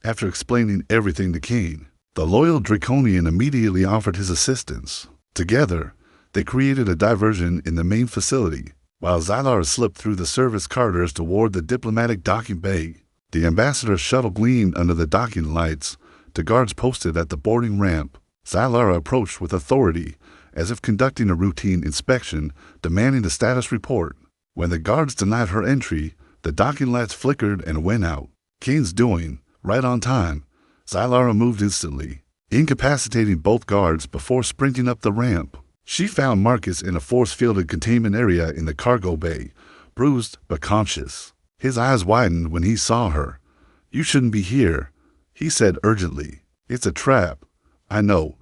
After explaining everything to Kane, the loyal Draconian immediately offered his assistance. Together, they created a diversion in the main facility, while Zylara slipped through the service corridors toward the diplomatic docking bay. The ambassador's shuttle gleamed under the docking lights. To guards posted at the boarding ramp, Zylara approached with authority, as if conducting a routine inspection, demanding a status report. When the guards denied her entry, the docking lights flickered and went out. Kane's doing, right on time. Zylara moved instantly, incapacitating both guards before sprinting up the ramp. She found Marcus in a force-fielded containment area in the cargo bay, bruised but conscious. His eyes widened when he saw her. "You shouldn't be here," he said urgently. "It's a trap." "I know,"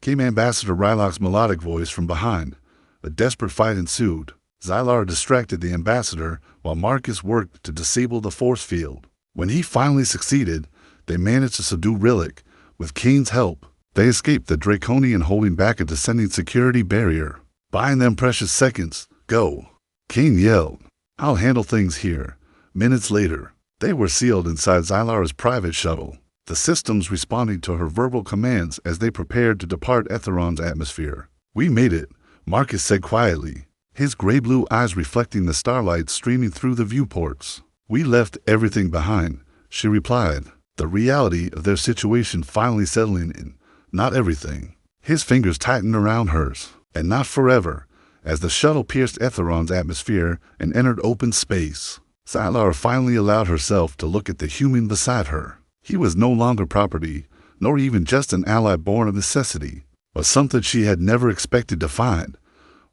came Ambassador Rylock's melodic voice from behind. A desperate fight ensued. Zylara distracted the ambassador while Marcus worked to disable the force field. When he finally succeeded, they managed to subdue Rillick. With Kane's help, they escaped the Draconian holding back a descending security barrier. "Buying them precious seconds. Go," Kane yelled. "I'll handle things here." Minutes later, they were sealed inside Zylara's private shuttle, the systems responding to her verbal commands as they prepared to depart Etheron's atmosphere. "We made it," Marcus said quietly, his gray-blue eyes reflecting the starlight streaming through the viewports. "We left everything behind," she replied, the reality of their situation finally settling in. "Not everything." His fingers tightened around hers. "And not forever," as the shuttle pierced Etheron's atmosphere and entered open space. Zylara finally allowed herself to look at the human beside her. He was no longer property, nor even just an ally born of necessity, but something she had never expected to find.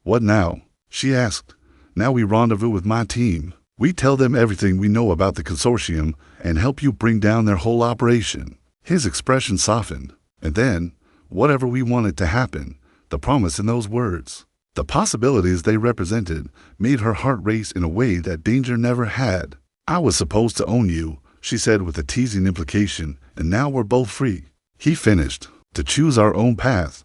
"What now?" she asked. "Now we rendezvous with my team. We tell them everything we know about the consortium and help you bring down their whole operation." His expression softened. And then, whatever we wanted to happen, the promise in those words, the possibilities they represented, made her heart race in a way that danger never had. "I was supposed to own you," she said with a teasing implication, "and now we're both free." He finished. "To choose our own path."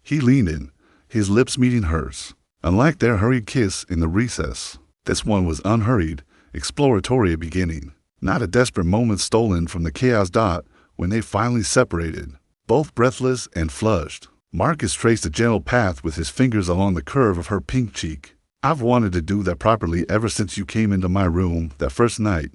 He leaned in, his lips meeting hers. Unlike their hurried kiss in the recess, this one was unhurried, exploratory beginning. Not a desperate moment stolen from the chaos dot when they finally separated, both breathless and flushed. Marcus traced a gentle path with his fingers along the curve of her pink cheek. "I've wanted to do that properly ever since you came into my room that first night,"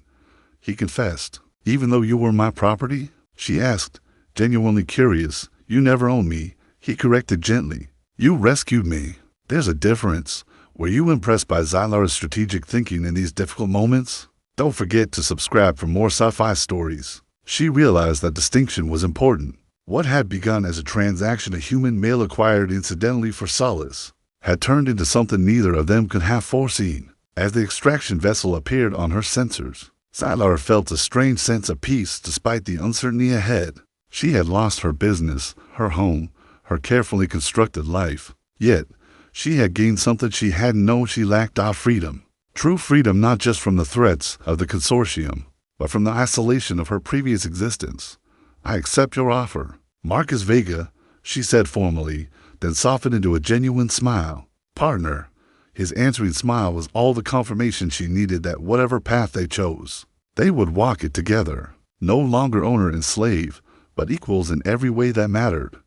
he confessed. "Even though you were my property?" she asked, genuinely curious. "You never owned me," he corrected gently. "You rescued me." "There's a difference." Were you impressed by Zylara's strategic thinking in these difficult moments? Don't forget to subscribe for more sci-fi stories. She realized that distinction was important. What had begun as a transaction a human male acquired incidentally for solace had turned into something neither of them could have foreseen. As the extraction vessel appeared on her sensors, Zylara felt a strange sense of peace despite the uncertainty ahead. She had lost her business, her home, her carefully constructed life. Yet, she had gained something she hadn't known she lacked: our freedom. True freedom not just from the threats of the consortium, but from the isolation of her previous existence. "I accept your offer, Marcus Vega," she said formally, then softened into a genuine smile. "Partner." His answering smile was all the confirmation she needed that whatever path they chose, they would walk it together. No longer owner and slave, but equals in every way that mattered.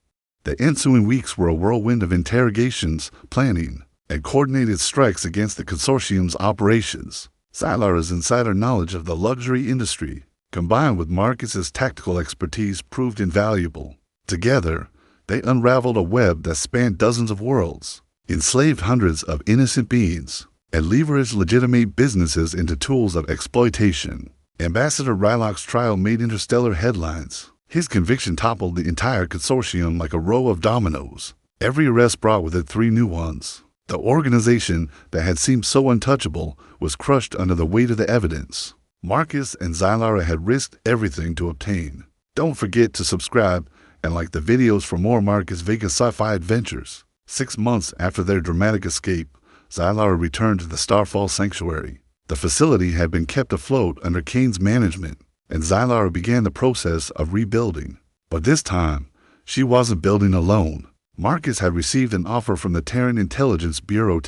The ensuing weeks were a whirlwind of interrogations, planning, and coordinated strikes against the consortium's operations. Zylara's insider knowledge of the luxury industry, combined with Marcus's tactical expertise, proved invaluable. Together, they unraveled a web that spanned dozens of worlds, enslaved hundreds of innocent beings, and leveraged legitimate businesses into tools of exploitation. Ambassador Rylock's trial made interstellar headlines. His conviction toppled the entire consortium like a row of dominoes. Every arrest brought with it 3 new ones. The organization that had seemed so untouchable was crushed under the weight of the evidence. Marcus and Zylara had risked everything to obtain. Don't forget to subscribe and like the videos for more Marcus Vega sci-fi adventures. 6 months after their dramatic escape, Zylara returned to the Starfall Sanctuary. The facility had been kept afloat under Kane's management, and Zylara began the process of rebuilding. But this time, she wasn't building alone. Marcus had received an offer from the Terran Intelligence Bureau,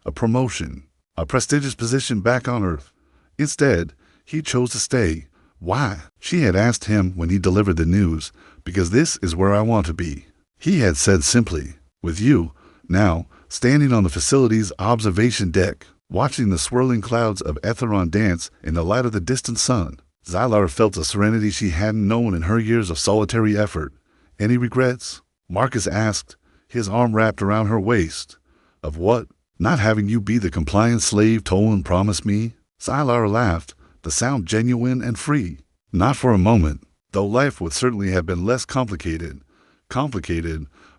a promotion, a prestigious position back on Earth. Instead, he chose to stay. Why? She had asked him when he delivered the news. Because this is where I want to be. He had said simply, with you, now, standing on the facility's observation deck, watching the swirling clouds of Etheron dance in the light of the distant sun. Zylara felt a serenity she hadn't known in her years of solitary effort. Any regrets? Marcus asked, his arm wrapped around her waist. Of what? Not having you be the compliant slave Tolan promised me? Zylara laughed, the sound genuine and free. Not for a moment. Though life would certainly have been less complicated,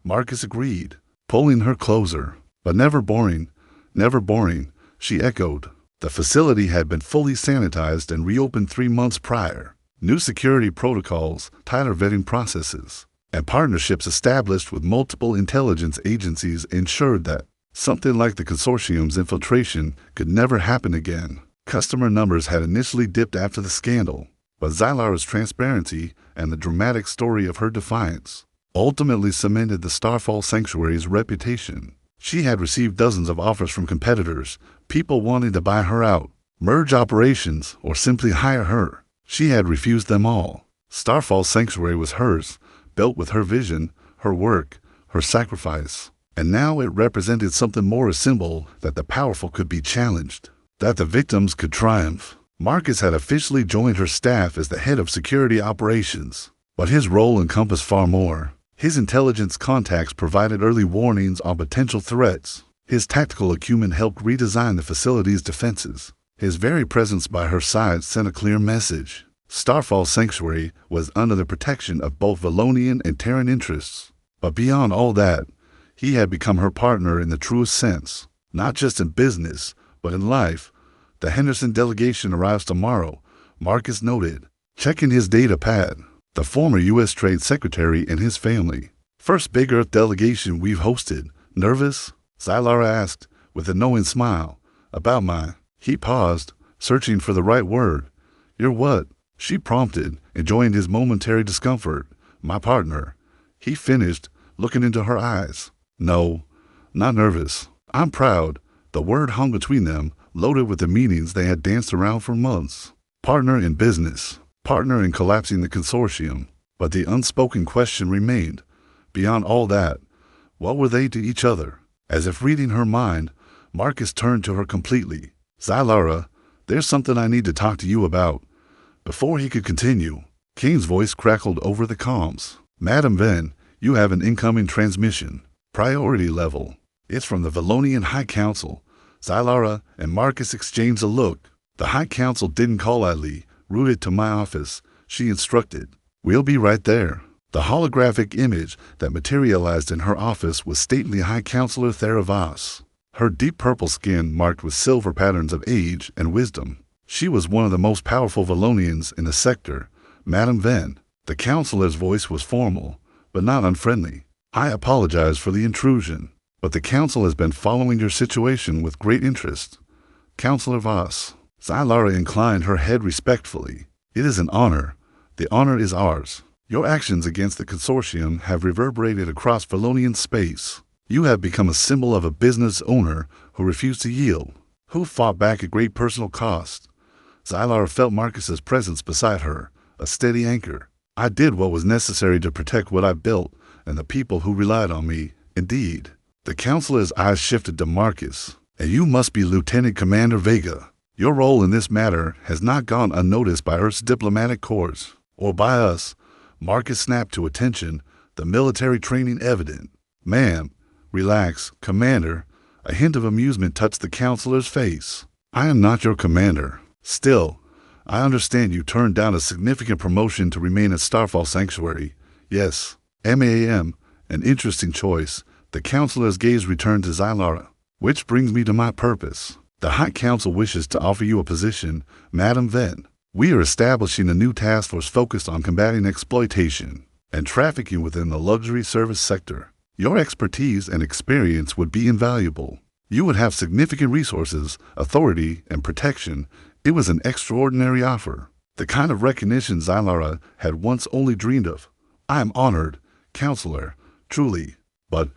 Marcus agreed, pulling her closer. But never boring, she echoed. The facility had been fully sanitized and reopened 3 months prior. New security protocols, tighter vetting processes, and partnerships established with multiple intelligence agencies ensured that something like the consortium's infiltration could never happen again. Customer numbers had initially dipped after the scandal, but Zylara's transparency and the dramatic story of her defiance ultimately cemented the Starfall Sanctuary's reputation. She had received dozens of offers from competitors, people wanting to buy her out, merge operations, or simply hire her. She had refused them all. Starfall Sanctuary was hers, built with her vision, her work, her sacrifice. And now it represented something more, a symbol that the powerful could be challenged, that the victims could triumph. Marcus had officially joined her staff as the head of security operations, but his role encompassed far more. His intelligence contacts provided early warnings on potential threats. His tactical acumen helped redesign the facility's defenses. His very presence by her side sent a clear message. Starfall Sanctuary was under the protection of both Valonian and Terran interests. But beyond all that, he had become her partner in the truest sense, not just in business, but in life. The Henderson delegation arrives tomorrow, Marcus noted, checking his data pad. The former U.S. Trade Secretary and his family. First big Earth delegation we've hosted. Nervous? Zylara asked, with a knowing smile. About my... He paused, searching for the right word. You're what? She prompted, enjoying his momentary discomfort. My partner. He finished, looking into her eyes. No, not nervous. I'm proud. The word hung between them, loaded with the meanings they had danced around for months. Partner in business. Partner in collapsing the consortium. But the unspoken question remained. Beyond all that, what were they to each other? As if reading her mind, Marcus turned to her completely. Zylara, there's something I need to talk to you about. Before he could continue, Kane's voice crackled over the comms. Madam Venn, you have an incoming transmission. Priority level. It's from the Valonian High Council. Zylara and Marcus exchanged a look. The High Council didn't call Ali. Rooted to my office, she instructed. We'll be right there. The holographic image that materialized in her office was stately High Counselor Theravas. Her deep purple skin marked with silver patterns of age and wisdom. She was one of the most powerful Valonians in the sector, Madam Venn. The counselor's voice was formal, but not unfriendly. I apologize for the intrusion, but the council has been following your situation with great interest. Counselor Voss. Zylara inclined her head respectfully. It is an honor. The honor is ours. Your actions against the consortium have reverberated across Valonian space. You have become a symbol of a business owner who refused to yield, who fought back at great personal cost. Zylara felt Marcus's presence beside her, a steady anchor. I did what was necessary to protect what I built and the people who relied on me. Indeed. The counselor's eyes shifted to Marcus. And you must be Lieutenant Commander Vega. Your role in this matter has not gone unnoticed by Earth's diplomatic corps, or by us. Marcus snapped to attention, the military training evident. Ma'am, relax, Commander. A hint of amusement touched the counselor's face. I am not your commander. Still, I understand you turned down a significant promotion to remain at Starfall Sanctuary. Yes, MAM, an interesting choice. The counselor's gaze returned to Zylara. Which brings me to my purpose. The High Council wishes to offer you a position, Madam Venn. We are establishing a new task force focused on combating exploitation and trafficking within the luxury service sector. Your expertise and experience would be invaluable. You would have significant resources, authority, and protection. It was an extraordinary offer, the kind of recognition Zylara had once only dreamed of. I am honored, Counselor, truly. But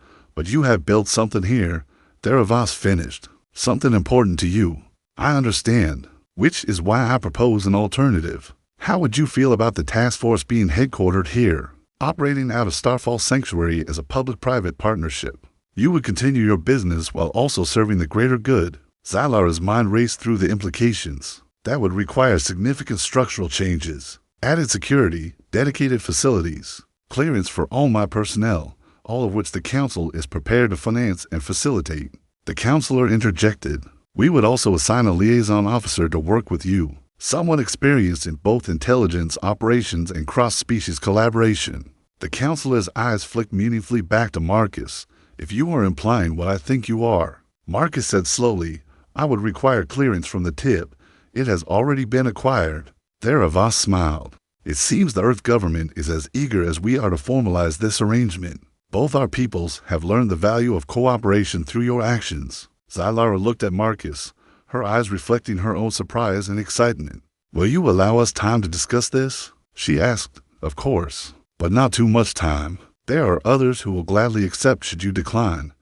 you have built something here. Deravos finished. Something important to you. I understand, which is why I propose an alternative. How would you feel about the task force being headquartered here, operating out of Starfall Sanctuary as a public-private partnership? You would continue your business while also serving the greater good. Zylara's mind raced through the implications. That would require significant structural changes, added security, dedicated facilities, clearance for all my personnel, all of which the Council is prepared to finance and facilitate. The Counselor interjected. We would also assign a liaison officer to work with you, someone experienced in both intelligence operations and cross-species collaboration. The Counselor's eyes flicked meaningfully back to Marcus. If you are implying what I think you are, Marcus said slowly, I would require clearance from the tip. It has already been acquired. Deravos smiled. It seems the Earth government is as eager as we are to formalize this arrangement. Both our peoples have learned the value of cooperation through your actions. Zylara looked at Marcus, her eyes reflecting her own surprise and excitement. Will you allow us time to discuss this? She asked. Of course, but not too much time. There are others who will gladly accept should you decline.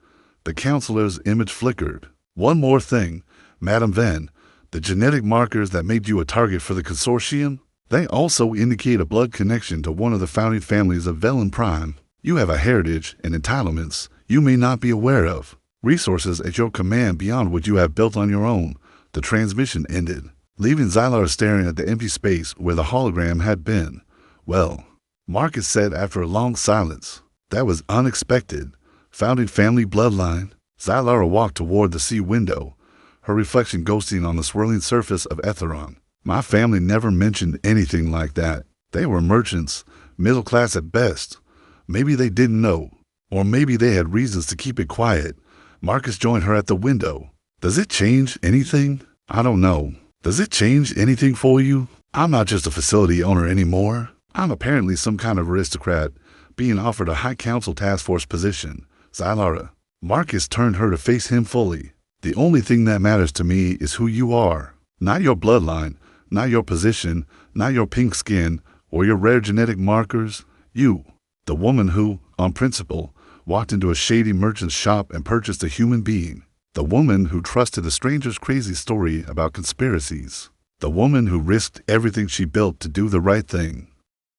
The Counselor's image flickered. One more thing, Madam Venn. The genetic markers that made you a target for the consortium, they also indicate a blood connection to one of the founding families of Velen Prime. You have a heritage and entitlements you may not be aware of. Resources at your command beyond what you have built on your own. The transmission ended, leaving Zylara staring at the empty space where the hologram had been. Well, Marcus said after a long silence, that was unexpected. Founding family bloodline. Zylara walked toward the sea window, her reflection ghosting on the swirling surface of Etheron. My family never mentioned anything like that. They were merchants, middle class at best. Maybe they didn't know, or maybe they had reasons to keep it quiet. Marcus joined her at the window. Does it change anything? I don't know. Does it change anything for you? I'm not just a facility owner anymore. I'm apparently some kind of aristocrat, being offered a High Council task force position. Zylara. Marcus turned her to face him fully. The only thing that matters to me is who you are. Not your bloodline, not your position, not your pink skin, or your rare genetic markers. You. The woman who, on principle, walked into a shady merchant's shop and purchased a human being. The woman who trusted a stranger's crazy story about conspiracies. The woman who risked everything she built to do the right thing.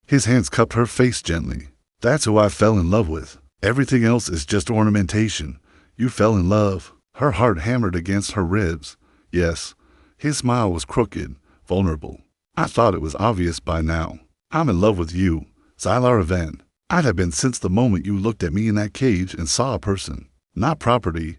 His hands cupped her face gently. That's who I fell in love with. Everything else is just ornamentation. You fell in love. Her heart hammered against her ribs. Yes, his smile was crooked, vulnerable. I thought it was obvious by now. I'm in love with you, Zylara Venn. I'd have been since the moment you looked at me in that cage and saw a person, not property.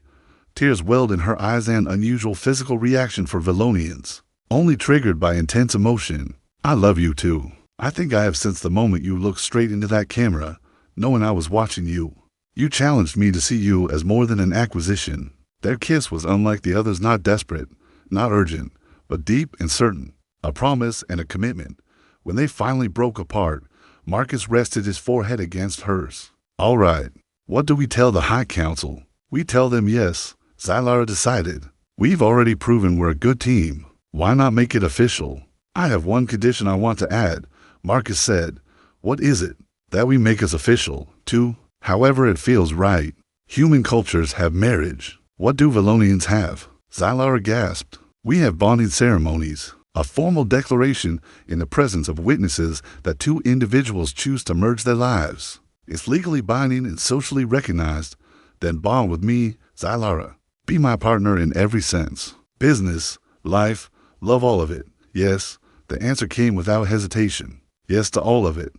Tears welled in her eyes, an unusual physical reaction for Velonians, only triggered by intense emotion. I love you too. I think I have since the moment you looked straight into that camera, knowing I was watching you. You challenged me to see you as more than an acquisition. Their kiss was unlike the others, not desperate, not urgent, but deep and certain, a promise and a commitment. When they finally broke apart, Marcus rested his forehead against hers. All right, what do we tell the High Council? We tell them yes, Zylara decided. We've already proven we're a good team. Why not make it official? I have one condition I want to add, Marcus said. What is it? That we make us official, too, however it feels right. Human cultures have marriage. What do Velonians have? Zylara gasped. We have bonding ceremonies. A formal declaration in the presence of witnesses that two individuals choose to merge their lives. It's legally binding and socially recognized. Then bond with me, Zylara. Be my partner in every sense. Business, life, love, all of it. Yes, the answer came without hesitation. Yes to all of it.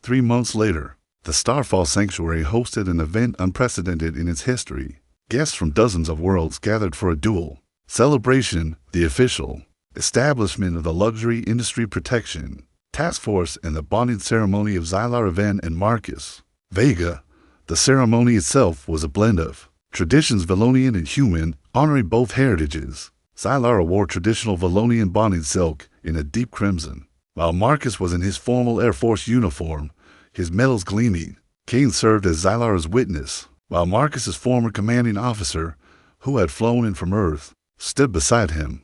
3 months later, the Starfall Sanctuary hosted an event unprecedented in its history. Guests from dozens of worlds gathered for a duel celebration, the official. establishment of the luxury industry protection, task force, and the bonding ceremony of Zylara Venn and Marcus Vega. The ceremony itself was a blend of traditions Valonian and human, honoring both heritages. Zylara wore traditional Valonian bonding silk in a deep crimson, while Marcus was in his formal Air Force uniform, his medals gleaming. Kane served as Zylara's witness, while Marcus's former commanding officer, who had flown in from Earth, stood beside him.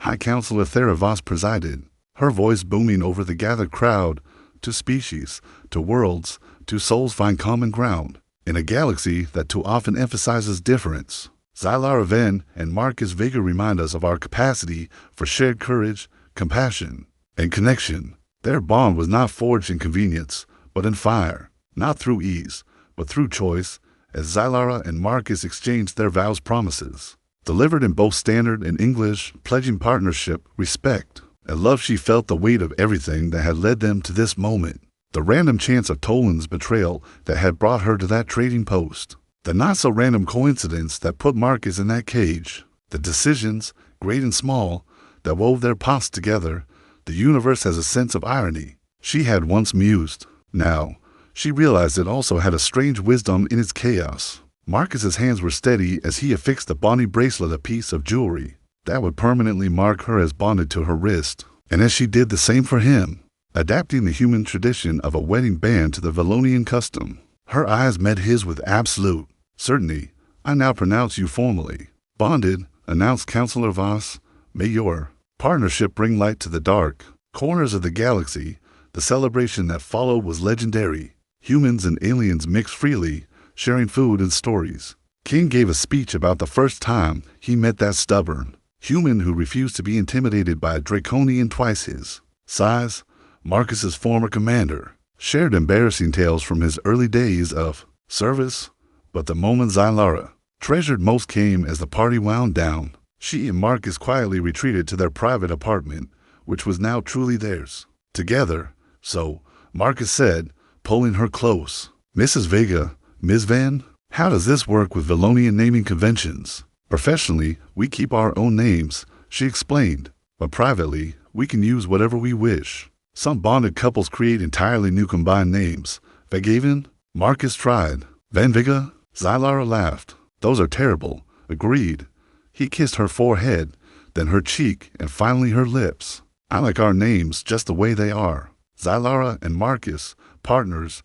High Counselor Thera Voss presided, her voice booming over the gathered crowd. Two species, two worlds, two souls find common ground in a galaxy that too often emphasizes difference. Zylara Venn and Marcus Vega remind us of our capacity for shared courage, compassion, and connection. Their bond was not forged in convenience, but in fire, not through ease, but through choice, as Zylara and Marcus exchanged their vows promises, delivered in both standard and English, pledging partnership, respect, and love. She felt the weight of everything that had led them to this moment. The random chance of Toland's betrayal that had brought her to that trading post. The not-so-random coincidence that put Marcus in that cage. The decisions, great and small, that wove their paths together. The universe has a sense of irony. She had once mused. Now, she realized it also had a strange wisdom in its chaos. Marcus's hands were steady as he affixed the bonding bracelet, a piece of jewelry that would permanently mark her as bonded to her wrist. And as she did the same for him, adapting the human tradition of a wedding band to the Valonian custom, her eyes met his with absolute certainty. I now pronounce you formally bonded, announced Counselor Voss. May your partnership bring light to the dark corners of the galaxy. The celebration that followed was legendary. Humans and aliens mixed freely, sharing food and stories. King gave a speech about the first time he met that stubborn human who refused to be intimidated by a draconian twice his size. Marcus's former commander shared embarrassing tales from his early days of service, but the moment Zylara treasured most came as the party wound down. She and Marcus quietly retreated to their private apartment, which was now truly theirs, together. So, Marcus said, pulling her close, Mrs. Vega, Ms. Venn, how does this work with Valonian naming conventions? Professionally, we keep our own names, she explained, but privately, we can use whatever we wish. Some bonded couples create entirely new combined names. Vegaven? Marcus tried. Van Vega? Zylara laughed. Those are terrible. Agreed. He kissed her forehead, then her cheek, and finally her lips. I like our names just the way they are. Zylara and Marcus, partners,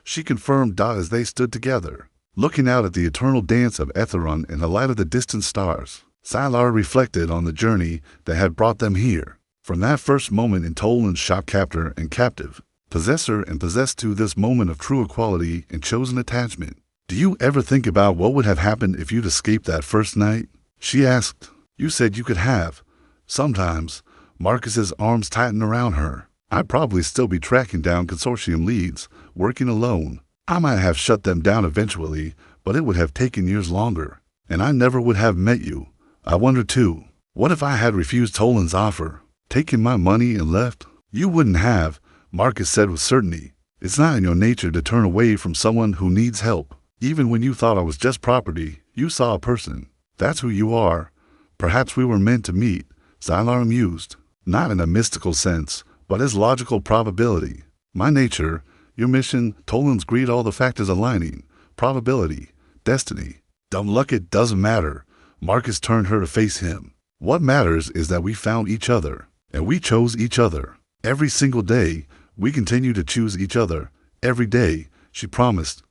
she confirmed as they stood together, looking out at the eternal dance of Etheron in the light of the distant stars. Zylara reflected on the journey that had brought them here. From that first moment in Toland's shop, captor and captive, possessor and possessed, to this moment of true equality and chosen attachment. Do you ever think about what would have happened if you'd escaped that first night? She asked. You said you could have. Sometimes. Marcus's arms tightened around her. I'd probably still be tracking down consortium leads, working alone. I might have shut them down eventually, but it would have taken years longer. And I never would have met you. I wonder too, what if I had refused Toland's offer? Taken my money and left? You wouldn't have, Marcus said with certainty. It's not in your nature to turn away from someone who needs help. Even when you thought I was just property, you saw a person. That's who you are. Perhaps we were meant to meet, Zylara mused. Not in a mystical sense, but as logical probability. My nature, your mission, Toland's greed, all the factors aligning. Probability, destiny. Dumb luck, it doesn't matter. Marcus turned her to face him. What matters is that we found each other. And we chose each other. Every single day, we continue to choose each other. Every day, she promised.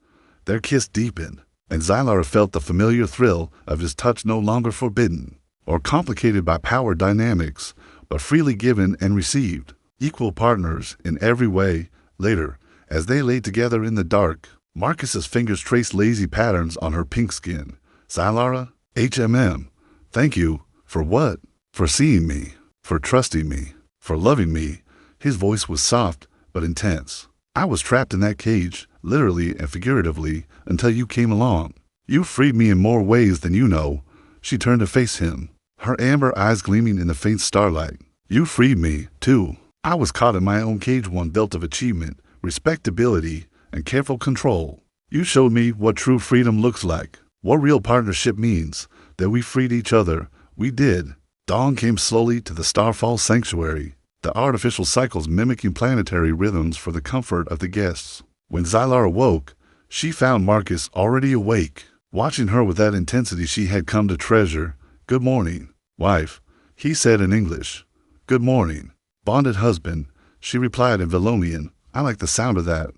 Their kiss deepened, and Zylara felt the familiar thrill of his touch, no longer forbidden or complicated by power dynamics, but freely given and received. Equal partners in every way. Later, as they lay together in the dark, Marcus's fingers traced lazy patterns on her pink skin. Zylara, HMM, thank you. For what? For seeing me. For trusting me, for loving me. His voice was soft, but intense. I was trapped in that cage, literally and figuratively, until you came along. You freed me in more ways than you know. She turned to face him, her amber eyes gleaming in the faint starlight. You freed me, too. I was caught in my own cage, one built of achievement, respectability, and careful control. You showed me what true freedom looks like, what real partnership means, that we freed each other. We did. Dawn came slowly to the Starfall Sanctuary, the artificial cycles mimicking planetary rhythms for the comfort of the guests. When Zylara woke, she found Marcus already awake, watching her with that intensity she had come to treasure. "Good morning, wife," he said in English. "Good morning, bonded husband," she replied in Valonian. "I like the sound of that.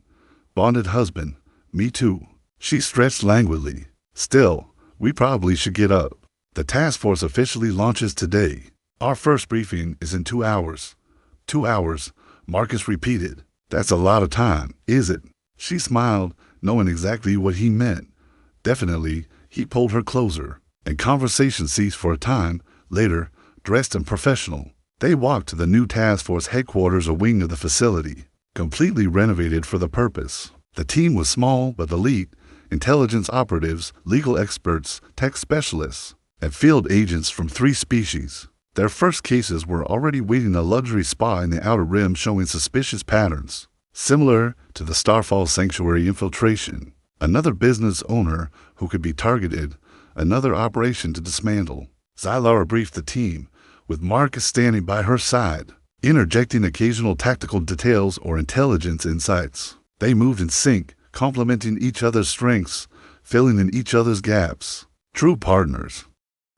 Bonded husband. Me too." She stretched languidly. "Still, we probably should get up. The task force officially launches today. Our first briefing is in 2 hours. 2 hours," Marcus repeated. "That's a lot of time, is it?" She smiled, knowing exactly what he meant. Definitely, he pulled her closer, and conversation ceased for a time. Later, dressed and professional, they walked to the new task force headquarters, a wing of the facility, completely renovated for the purpose. The team was small but elite: intelligence operatives, legal experts, tech specialists, and field agents from 3 species. Their first cases were already waiting a luxury spa in the Outer Rim, showing suspicious patterns, similar to the Starfall Sanctuary infiltration. Another business owner who could be targeted, another operation to dismantle. Zylara briefed the team, with Marcus standing by her side, interjecting occasional tactical details or intelligence insights. They moved in sync, complementing each other's strengths, filling in each other's gaps. True partners.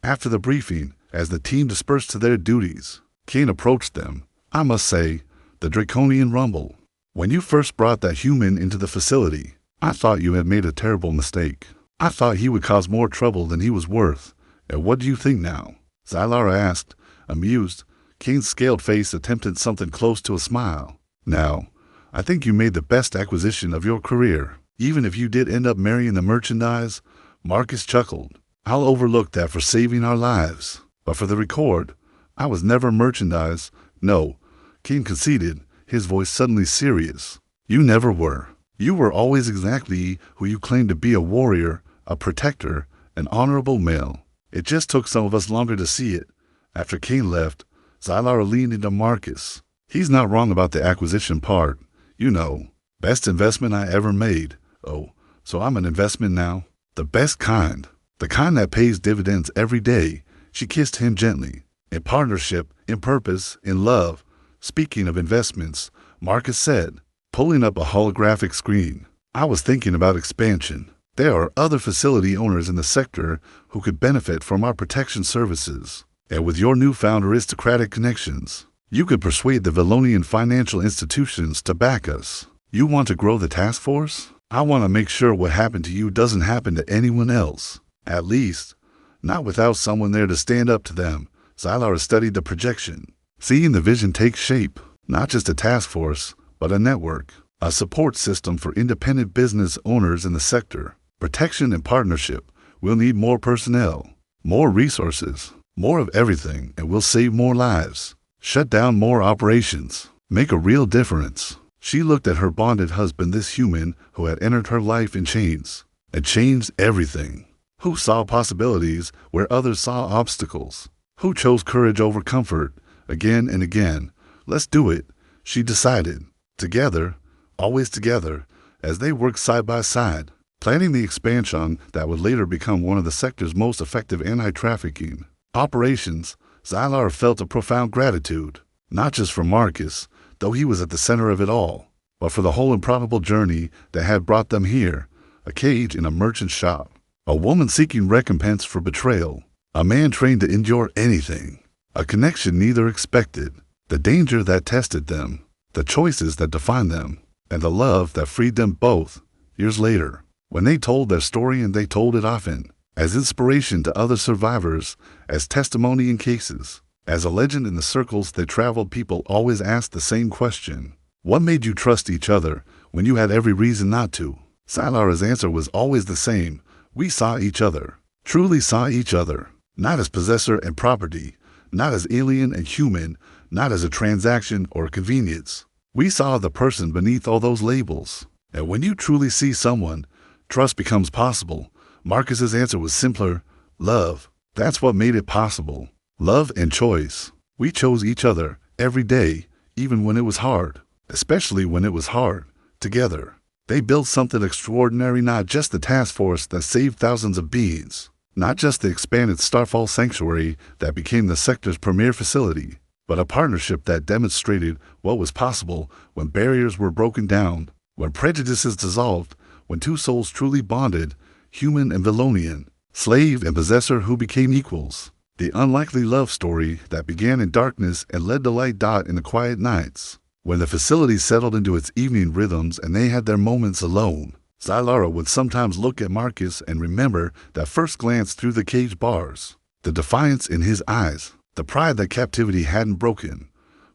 After the briefing, as the team dispersed to their duties, Kane approached them. "I must say, the draconian rumble. When you first brought that human into the facility, I thought you had made a terrible mistake. I thought he would cause more trouble than he was worth. And what do you think now?" Zylara asked, amused. Kane's scaled face attempted something close to a smile. "Now, I think you made the best acquisition of your career. Even if you did end up marrying the merchandise," Marcus chuckled, "I'll overlook that for saving our lives. But for the record, I was never merchandise." "No," Kane conceded, his voice suddenly serious. "You never were. You were always exactly who you claimed to be: a warrior, a protector, an honorable male. It just took some of us longer to see it." After Kane left, Zylara leaned into Marcus. "He's not wrong about the acquisition part. You know, best investment I ever made. Oh, so I'm an investment now? The best kind. The kind that pays dividends every day." She kissed him gently. "In partnership, in purpose, in love." "Speaking of investments," Marcus said, pulling up a holographic screen, "I was thinking about expansion. There are other facility owners in the sector who could benefit from our protection services. And with your newfound aristocratic connections, you could persuade the Valonian financial institutions to back us. You want to grow the task force? I want to make sure what happened to you doesn't happen to anyone else. At least, not without someone there to stand up to them." Zylara studied the projection, seeing the vision take shape. Not just a task force, but a network, a support system for independent business owners in the sector. Protection and partnership. We'll need more personnel, more resources, more of everything, and we'll save more lives. Shut down more operations. Make a real difference. She looked at her bonded husband, this human who had entered her life in chains and changed everything. Who saw possibilities where others saw obstacles. Who chose courage over comfort again and again. "Let's do it," she decided. Together, always together, as they worked side by side, planning the expansion that would later become one of the sector's most effective anti-trafficking operations. Zylara felt a profound gratitude, not just for Marcus, though he was at the center of it all, but for the whole improbable journey that had brought them here. A cage in a merchant shop, a woman seeking recompense for betrayal, a man trained to endure anything, a connection neither expected, the danger that tested them, the choices that defined them, and the love that freed them both. Years later, when they told their story, and they told it often, as inspiration to other survivors, as testimony in cases, as a legend in the circles they traveled, people always asked the same question: what made you trust each other when you had every reason not to? Zylara's answer was always the same: we saw each other, truly saw each other, not as possessor and property, not as alien and human, not as a transaction or a convenience. We saw the person beneath all those labels. And when you truly see someone, trust becomes possible. Marcus's answer was simpler: love. That's what made it possible. Love and choice. We chose each other every day, even when it was hard, especially when it was hard. Together, they built something extraordinary, not just the task force that saved thousands of beings, Not just the expanded Starfall Sanctuary that became the sector's premier facility, but a partnership that demonstrated what was possible when barriers were broken down, when prejudices dissolved, when two souls truly bonded, human and Villonian, slave and possessor who became equals. The unlikely love story that began in darkness and led to light. In the quiet nights, when the facility settled into its evening rhythms and they had their moments alone, Zylara would sometimes look at Marcus and remember that first glance through the cage bars, the defiance in his eyes, the pride that captivity hadn't broken.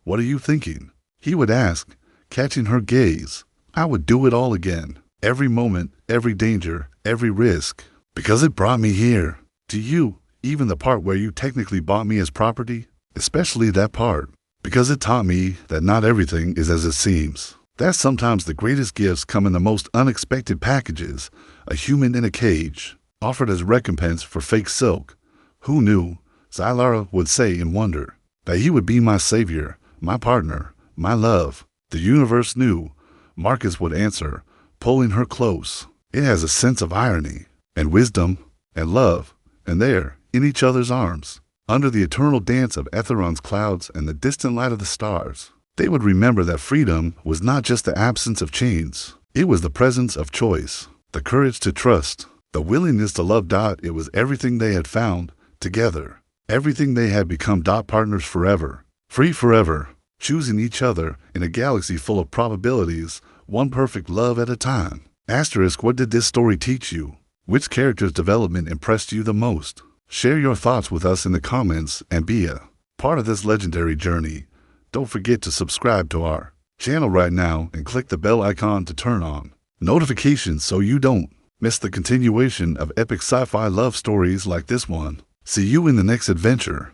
"What are you thinking?" he would ask, catching her gaze. "I would do it all again. Every moment, every danger, every risk. Because it brought me here. To you, even the part where you technically bought me as property. Especially that part. Because it taught me that not everything is as it seems. That sometimes the greatest gifts come in the most unexpected packages. A human in a cage, offered as recompense for fake silk. Who knew," Zylara would say in wonder, "that he would be my savior, my partner, my love?" "The universe knew," Marcus would answer, pulling her close. "It has a sense of irony, and wisdom, and love, and there, in each other's arms, under the eternal dance of Etheron's clouds and the distant light of the stars, they would remember that freedom was not just the absence of chains. It was the presence of choice, the courage to trust, the willingness to love. It was everything they had found together, everything they had become. Partners forever, free forever, choosing each other in a galaxy full of probabilities, one perfect love at a time. Asterisk, what did this story teach you? Which character's development impressed you the most? Share your thoughts with us in the comments and be a part of this legendary journey. Don't forget to subscribe to our channel right now and click the bell icon to turn on notifications so you don't miss the continuation of epic sci-fi love stories like this one. See you in the next adventure.